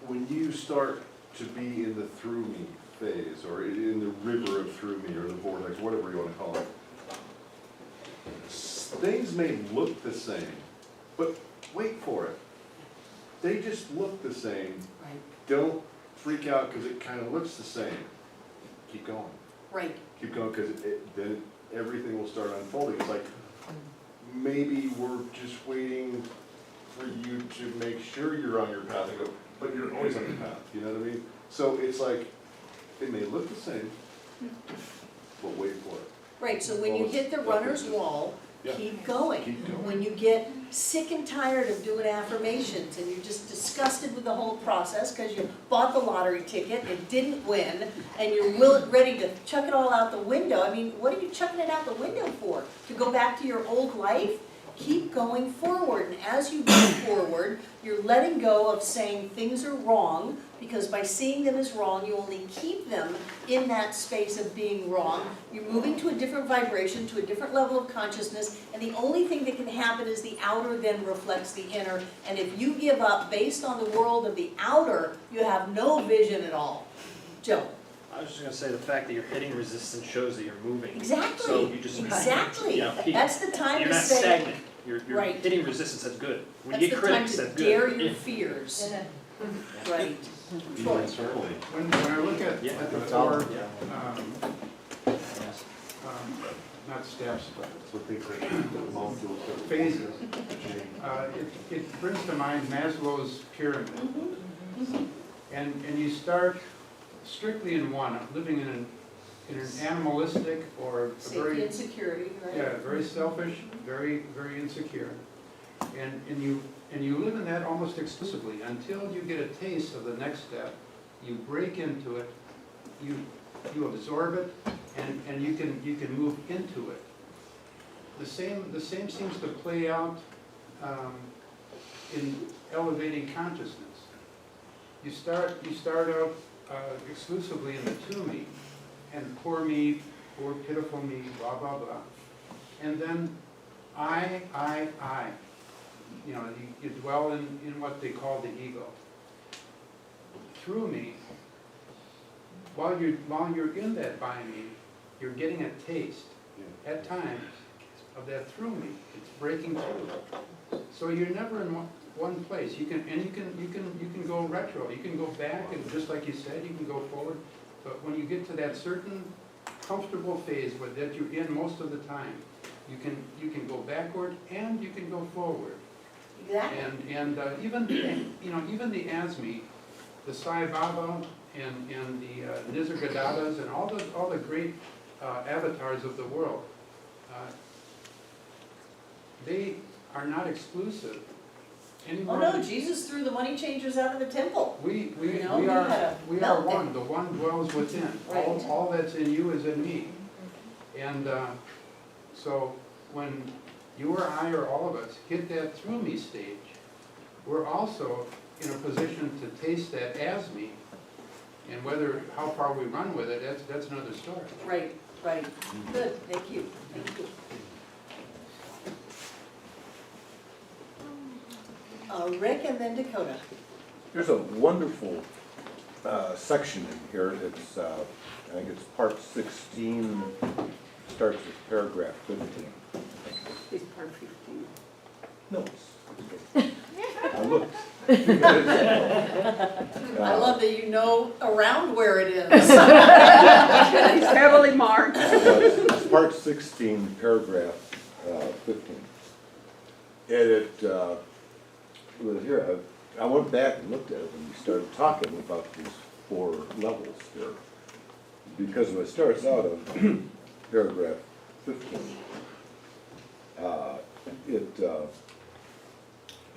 Speaker 8: when you start to be in the through me phase, or in the river of through me, or the vortex, whatever you want to call it, things may look the same, but wait for it. They just look the same. Don't freak out because it kind of looks the same. Keep going.
Speaker 2: Right.
Speaker 8: Keep going, because then everything will start unfolding. It's like, maybe we're just waiting for you to make sure you're on your path and go, but you're always on your path, you know what I mean? So it's like, it may look the same, but wait for it.
Speaker 2: Right, so when you hit the runner's wall,
Speaker 8: Yeah.
Speaker 2: keep going.
Speaker 8: Keep going.
Speaker 2: When you get sick and tired of doing affirmations and you're just disgusted with the whole process because you bought the lottery ticket and didn't win and you're ready to chuck it all out the window, I mean, what are you chucking it out the window for? To go back to your old life? Keep going forward, and as you go forward, you're letting go of saying things are wrong, because by seeing them as wrong, you only keep them in that space of being wrong. You're moving to a different vibration, to a different level of consciousness, and the only thing that can happen is the outer then reflects the inner, and if you give up based on the world of the outer, you have no vision at all. Joe?
Speaker 5: I was just gonna say, the fact that you're hitting resistance shows that you're moving.
Speaker 2: Exactly.
Speaker 5: So you just,
Speaker 2: Exactly.
Speaker 5: you know, keep-
Speaker 2: That's the time
Speaker 5: you're
Speaker 2: to
Speaker 5: not
Speaker 2: say.
Speaker 5: stagnant. You're
Speaker 2: Right.
Speaker 5: hitting resistance, that's good. When
Speaker 2: That's
Speaker 5: you
Speaker 2: the
Speaker 5: get
Speaker 2: time
Speaker 5: critics,
Speaker 2: to
Speaker 5: that's good.
Speaker 2: dare your
Speaker 5: Yeah.
Speaker 2: fears.
Speaker 1: Yeah.
Speaker 2: Right.
Speaker 8: Even internally.
Speaker 11: When I look at
Speaker 5: Yeah.
Speaker 11: the
Speaker 8: It's
Speaker 11: four,
Speaker 8: all-
Speaker 11: not steps, but
Speaker 8: That's what they say, molecules that
Speaker 11: phases,
Speaker 8: change.
Speaker 11: it brings to mind Maslow's pyramid.
Speaker 2: Mm-hmm.
Speaker 11: And you start strictly in one, living in an animalistic or a
Speaker 2: Safety
Speaker 11: very,
Speaker 2: and security, right?
Speaker 11: yeah, very selfish, very, very insecure. And you live in that almost exclusively until you get a taste of the next step. You break into it, you absorb it, and you can move into it. The same seems to play out in elevating consciousness. You start out exclusively in the to me, and poor me, poor pitiful me, blah blah blah, and then I. You know, you dwell in what they call the ego. Through me, while you're in that by me, you're getting a taste at times of that through me. It's breaking through. So you're never in one place. You can go retro. You can go back, and just like you said, you can go forward. But when you get to that certain comfortable phase that you're in most of the time, you can go backward and you can go forward.
Speaker 2: Exactly.
Speaker 11: And even the ASME, the Sai Baba and the Nisargadatas and all the great avatars of the world, they are not exclusive anymore.
Speaker 2: Oh no, Jesus threw the money changers out of the temple.
Speaker 11: We
Speaker 2: You know, he had a
Speaker 11: are
Speaker 2: meltdown.
Speaker 11: one. The one dwells within.
Speaker 2: Right.
Speaker 11: All that's in you is in me. And so when you or I or all of us hit that through me stage, we're also in a position to taste that as me. And how far we run with it, that's another story.
Speaker 2: Right, right. Good, thank you, thank you. Rick and then Dakota.
Speaker 21: There's a wonderful section in here. It's, I think it's part 16, starts with paragraph 15.
Speaker 19: It's part 15.
Speaker 21: No, I looked.
Speaker 2: I love that you know around where it is.
Speaker 19: It's heavily marked.
Speaker 21: It's part 16, paragraph 15. And well, here, I went back and looked at it when we started talking about these 4 levels here. Because when it starts out on paragraph 15,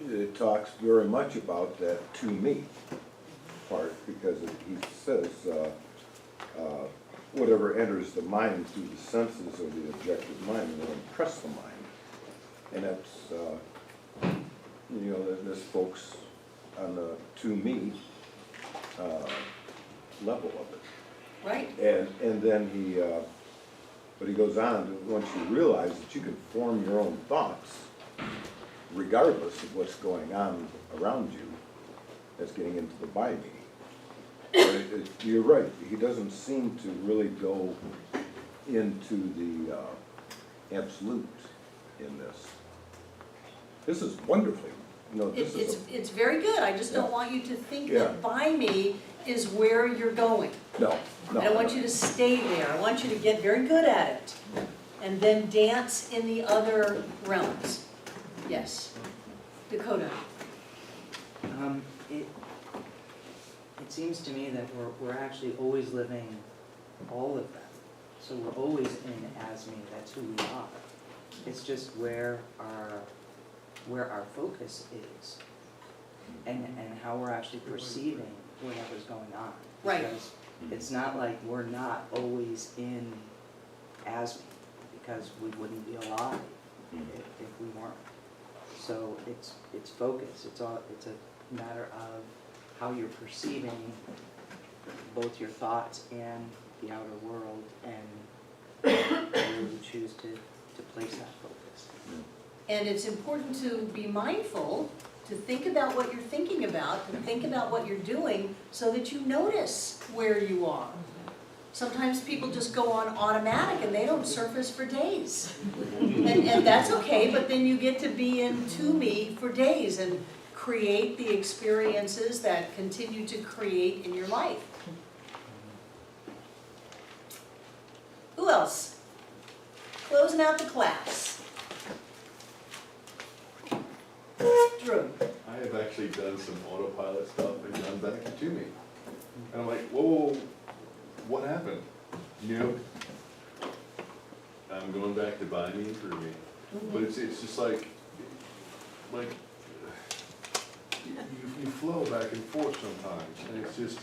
Speaker 21: it talks very much about that to me part, because he says, whatever enters the mind through the senses or the objective mind will impress the mind. And that's, you know, this folks on the to me level of it.
Speaker 2: Right.
Speaker 21: And then but he goes on to, once you realize that you can form your own thoughts, regardless of what's going on around you, that's getting into the by me. You're right, he doesn't seem to really go into the absolute in this. This is wonderfully, you know, this is
Speaker 2: It's very good, I just don't want you to think
Speaker 21: Yeah.
Speaker 2: that by me is where you're going.
Speaker 21: no.
Speaker 2: I don't want you to stay there, I want you to get very good at it, and then dance in the other realms. Yes. Dakota.
Speaker 18: It seems to me that we're actually always living all of them. So we're always in as me, that's who we are. It's just where our focus is and how we're actually perceiving whatever's going on.
Speaker 2: Right.
Speaker 18: Because it's not like we're not always in as me, because we wouldn't be alive if we weren't. So it's focus, it's a matter of how you're perceiving both your thoughts and the outer world, and where you choose to place that focus.
Speaker 2: And it's important to be mindful, to think about what you're thinking about, to think about what you're doing, so that you notice where you are. Sometimes people just go on automatic and they don't surface for days. And that's okay, but then you get to be in to me for days and create the experiences that continue to create in your life. Who else? Closing out the class. Drew.
Speaker 8: I have actually done some autopilot stuff and gone back to me. And I'm like, whoa, what happened? You know, I'm going back to buy me and for me. But it's just like you flow back and forth sometimes, and it's just,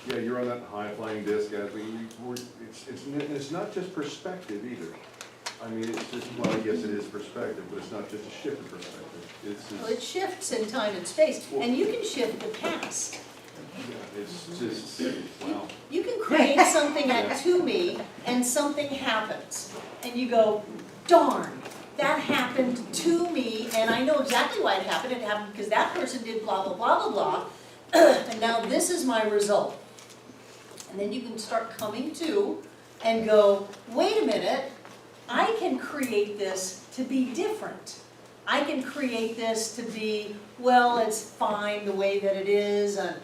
Speaker 8: yeah, you're on that high-flying disc, it's not just perspective either. I mean, it's just, well, yes, it is perspective, but it's not just a shift in perspective. It's
Speaker 2: Well, it shifts in time and space, and you can shift the past.
Speaker 8: yeah, it's just, wow.
Speaker 2: You can create something at to me, and something happens, and you go, darn, that happened to me, and I know exactly why it happened. It happened because that person did blah, blah, blah, blah, blah, and now this is my result. And then you can start coming to and go, wait a minute, I can create this to be different. I can create this to be, well, it's fine the way that it is, and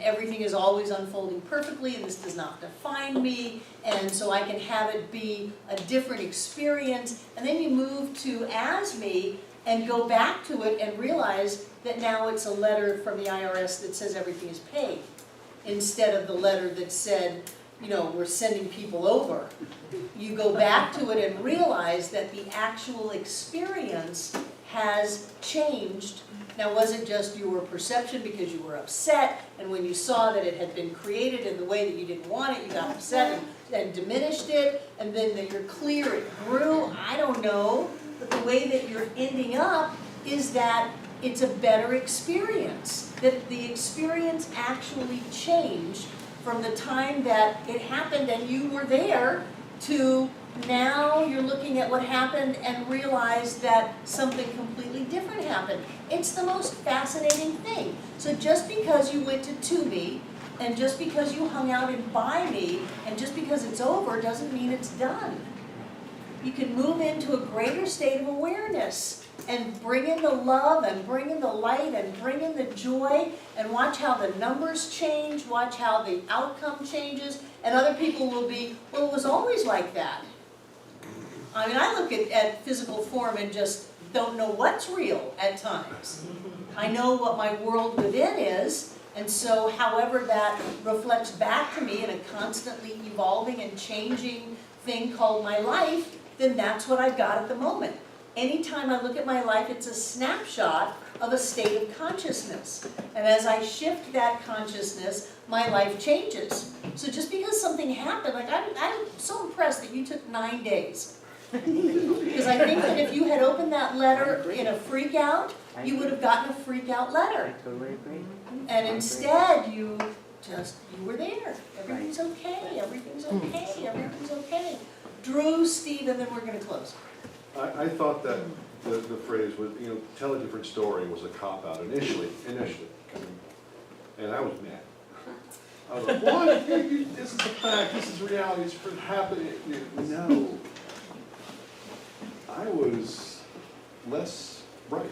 Speaker 2: everything is always unfolding perfectly, and this does not define me, and so I can have it be a different experience. And then you move to as me and go back to it and realize that now it's a letter from the IRS that says everything is paid, instead of the letter that said, you know, we're sending people over. You go back to it and realize that the actual experience has changed. Now, was it just your perception because you were upset, and when you saw that it had been created in the way that you didn't want it, you got upset and diminished it, and then that you're clear, it grew? I don't know. But the way that you're ending up is that it's a better experience, that the experience actually changed from the time that it happened and you were there to now you're looking at what happened and realize that something completely different happened. It's the most fascinating thing. So just because you went to me, and just because you hung out and by me, and just because it's over doesn't mean it's done. You can move into a greater state of awareness and bring in the love and bring in the light and bring in the joy, and watch how the numbers change, watch how the outcome changes, and other people will be, well, it was always like that. I mean, I look at physical form and just don't know what's real at times. I know what my world within is, and so however that reflects back to me in a constantly evolving and changing thing called my life, then that's what I've got at the moment. Anytime I look at my life, it's a snapshot of a state of consciousness. And as I shift that consciousness, my life changes. So just because something happened, like I'm so impressed that you took 9 days. Because I think that if you had opened that letter in a freak out, you would have gotten a freak out letter.
Speaker 18: I totally agree.
Speaker 2: And instead, you were there. Everything's okay, everything's okay, everything's okay. Drew, Steve, and then we're going to close.
Speaker 8: I thought that the phrase was, you know, tell a different story was a cop-out initially, and I was mad. I was like, what? This is a fact, this is reality, it's happening. No. I was less right.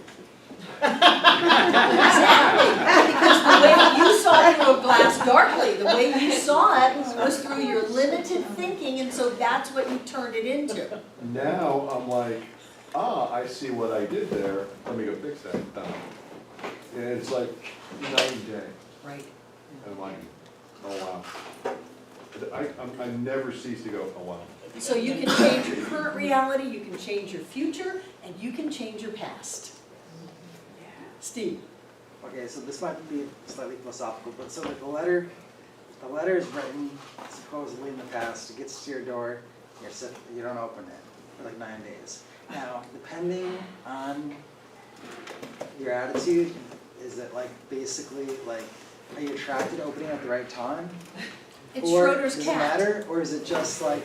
Speaker 2: Exactly, because the way you saw through a glass darkly, the way you saw it was through your limited thinking, and so that's what you turned it into.
Speaker 8: Now I'm like, I see what I did there, let me go fix that. And it's like night and day.
Speaker 2: Right.
Speaker 8: And I'm like, oh wow. I never cease to go, oh wow.
Speaker 2: So you can change your current reality, you can change your future, and you can change your past. Steve.
Speaker 12: Okay, so this might be slightly philosophical, but so like the letter is written supposedly in the past, it gets to your door, you don't open it for like 9 days. Now, depending on your attitude, is it like basically like, are you attracted to opening at the right time?
Speaker 2: It's
Speaker 12: Or
Speaker 2: Schroeder's
Speaker 12: does
Speaker 2: cat.
Speaker 12: it matter, or is it just like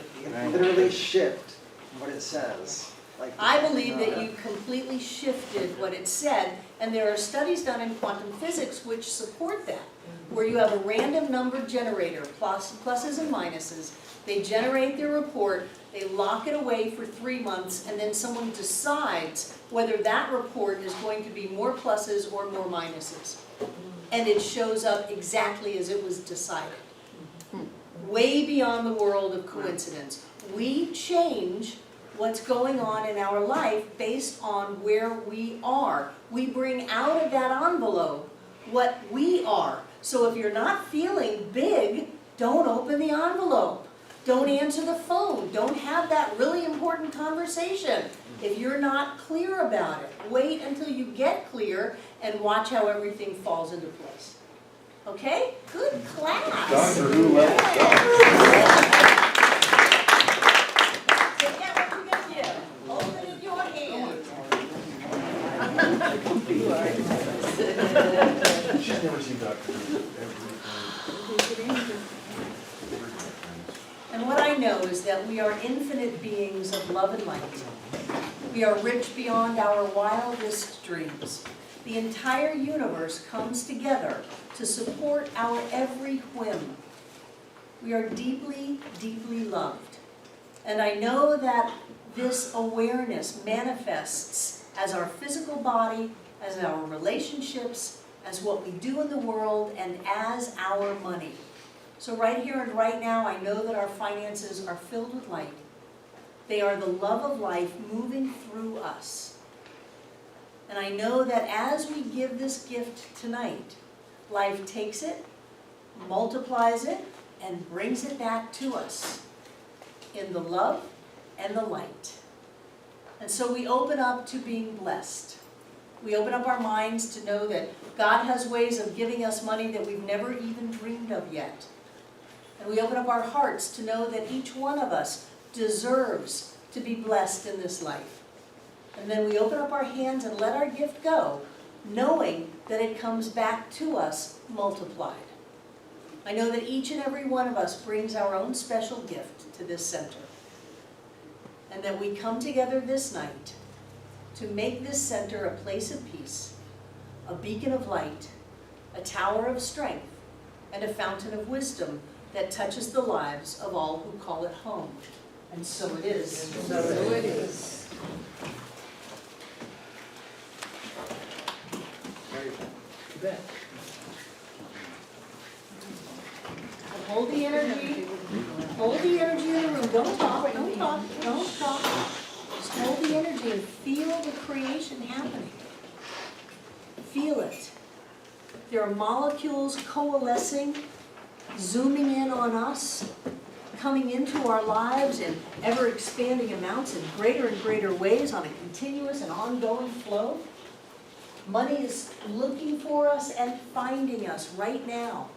Speaker 12: literally shift what it says? Like
Speaker 2: I believe that you completely shifted what it said, and there are studies done in quantum physics which support that, where you have a random number generator, pluses and minuses. They generate their report, they lock it away for 3 months, and then someone decides whether that report is going to be more pluses or more minuses. And it shows up exactly as it was decided. Way beyond the world of coincidence. We change what's going on in our life based on where we are. We bring out of that envelope what we are. So if you're not feeling big, don't open the envelope. Don't answer the phone. Don't have that really important conversation if you're not clear about it. Wait until you get clear and watch how everything falls into place. Okay? Good class.
Speaker 8: Doctor Who level stuff.
Speaker 2: So get what you can give. Hold it in your hand.
Speaker 8: She's never seen Doctor Who.
Speaker 2: And what I know is that we are infinite beings of love and light. We are rich beyond our wildest dreams. The entire universe comes together to support our every whim. We are deeply, deeply loved. And I know that this awareness manifests as our physical body, as our relationships, as what we do in the world, and as our money. So right here and right now, I know that our finances are filled with light. They are the love of life moving through us. And I know that as we give this gift tonight, life takes it, multiplies it, and brings it back to us in the love and the light. And so we open up to being blessed. We open up our minds to know that God has ways of giving us money that we've never even dreamed of yet. And we open up our hearts to know that each one of us deserves to be blessed in this life. And then we open up our hands and let our gift go, knowing that it comes back to us multiplied. I know that each and every one of us brings our own special gift to this center. And that we come together this night to make this center a place of peace, a beacon of light, a tower of strength, and a fountain of wisdom that touches the lives of all who call it home. And so it is.
Speaker 1: So it is.
Speaker 2: Hold the energy. Hold the energy in the room. Don't talk, don't talk, don't talk. Just hold the energy and feel the creation happening. Feel it. There are molecules coalescing, zooming in on us, coming into our lives in ever-expanding amounts in greater and greater ways on a continuous and ongoing flow. Money is looking for us and finding us right now.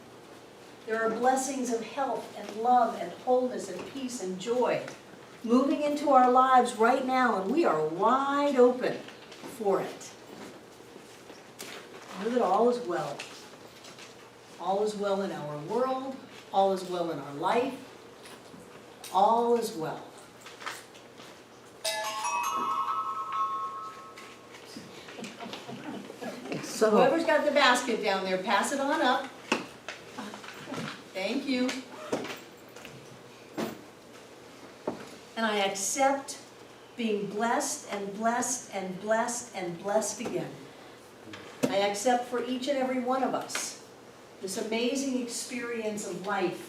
Speaker 2: There are blessings of health and love and wholeness and peace and joy moving into our lives right now, and we are wide open for it. Know that all is well. All is well in our world. All is well in our life. All is well.
Speaker 13: So,
Speaker 2: Whoever's got the basket down there, pass it on up. Thank you. And I accept being blessed and blessed and blessed and blessed again. I accept for each and every one of us this amazing experience of life,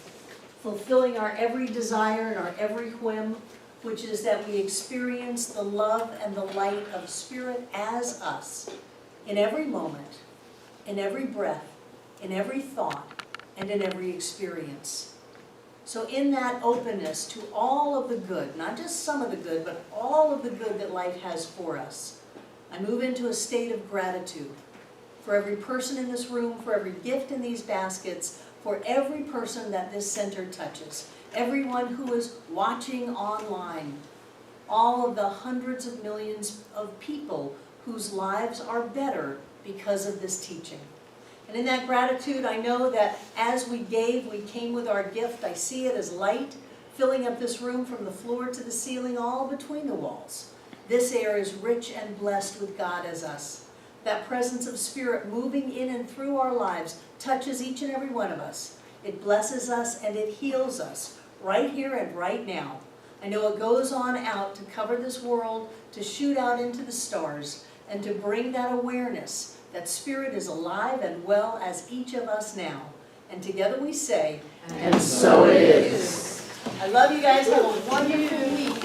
Speaker 2: fulfilling our every desire and our every whim, which is that we experience the love and the light of Spirit as us in every moment, in every breath, in every thought, and in every experience. So in that openness to all of the good, not just some of the good, but all of the good that life has for us, I move into a state of gratitude for every person in this room, for every gift in these baskets, for every person that this center touches, everyone who is watching online, all of the hundreds of millions of people whose lives are better because of this teaching. And in that gratitude, I know that as we gave, we came with our gift. I see it as light, filling up this room from the floor to the ceiling, all between the walls. This air is rich and blessed with God as us. That presence of Spirit moving in and through our lives touches each and every one of us. It blesses us and it heals us right here and right now. I know it goes on out to cover this world, to shoot out into the stars, and to bring that awareness that Spirit is alive and well as each of us now. And together we say, and so it is. I love you guys. Have a wonderful week.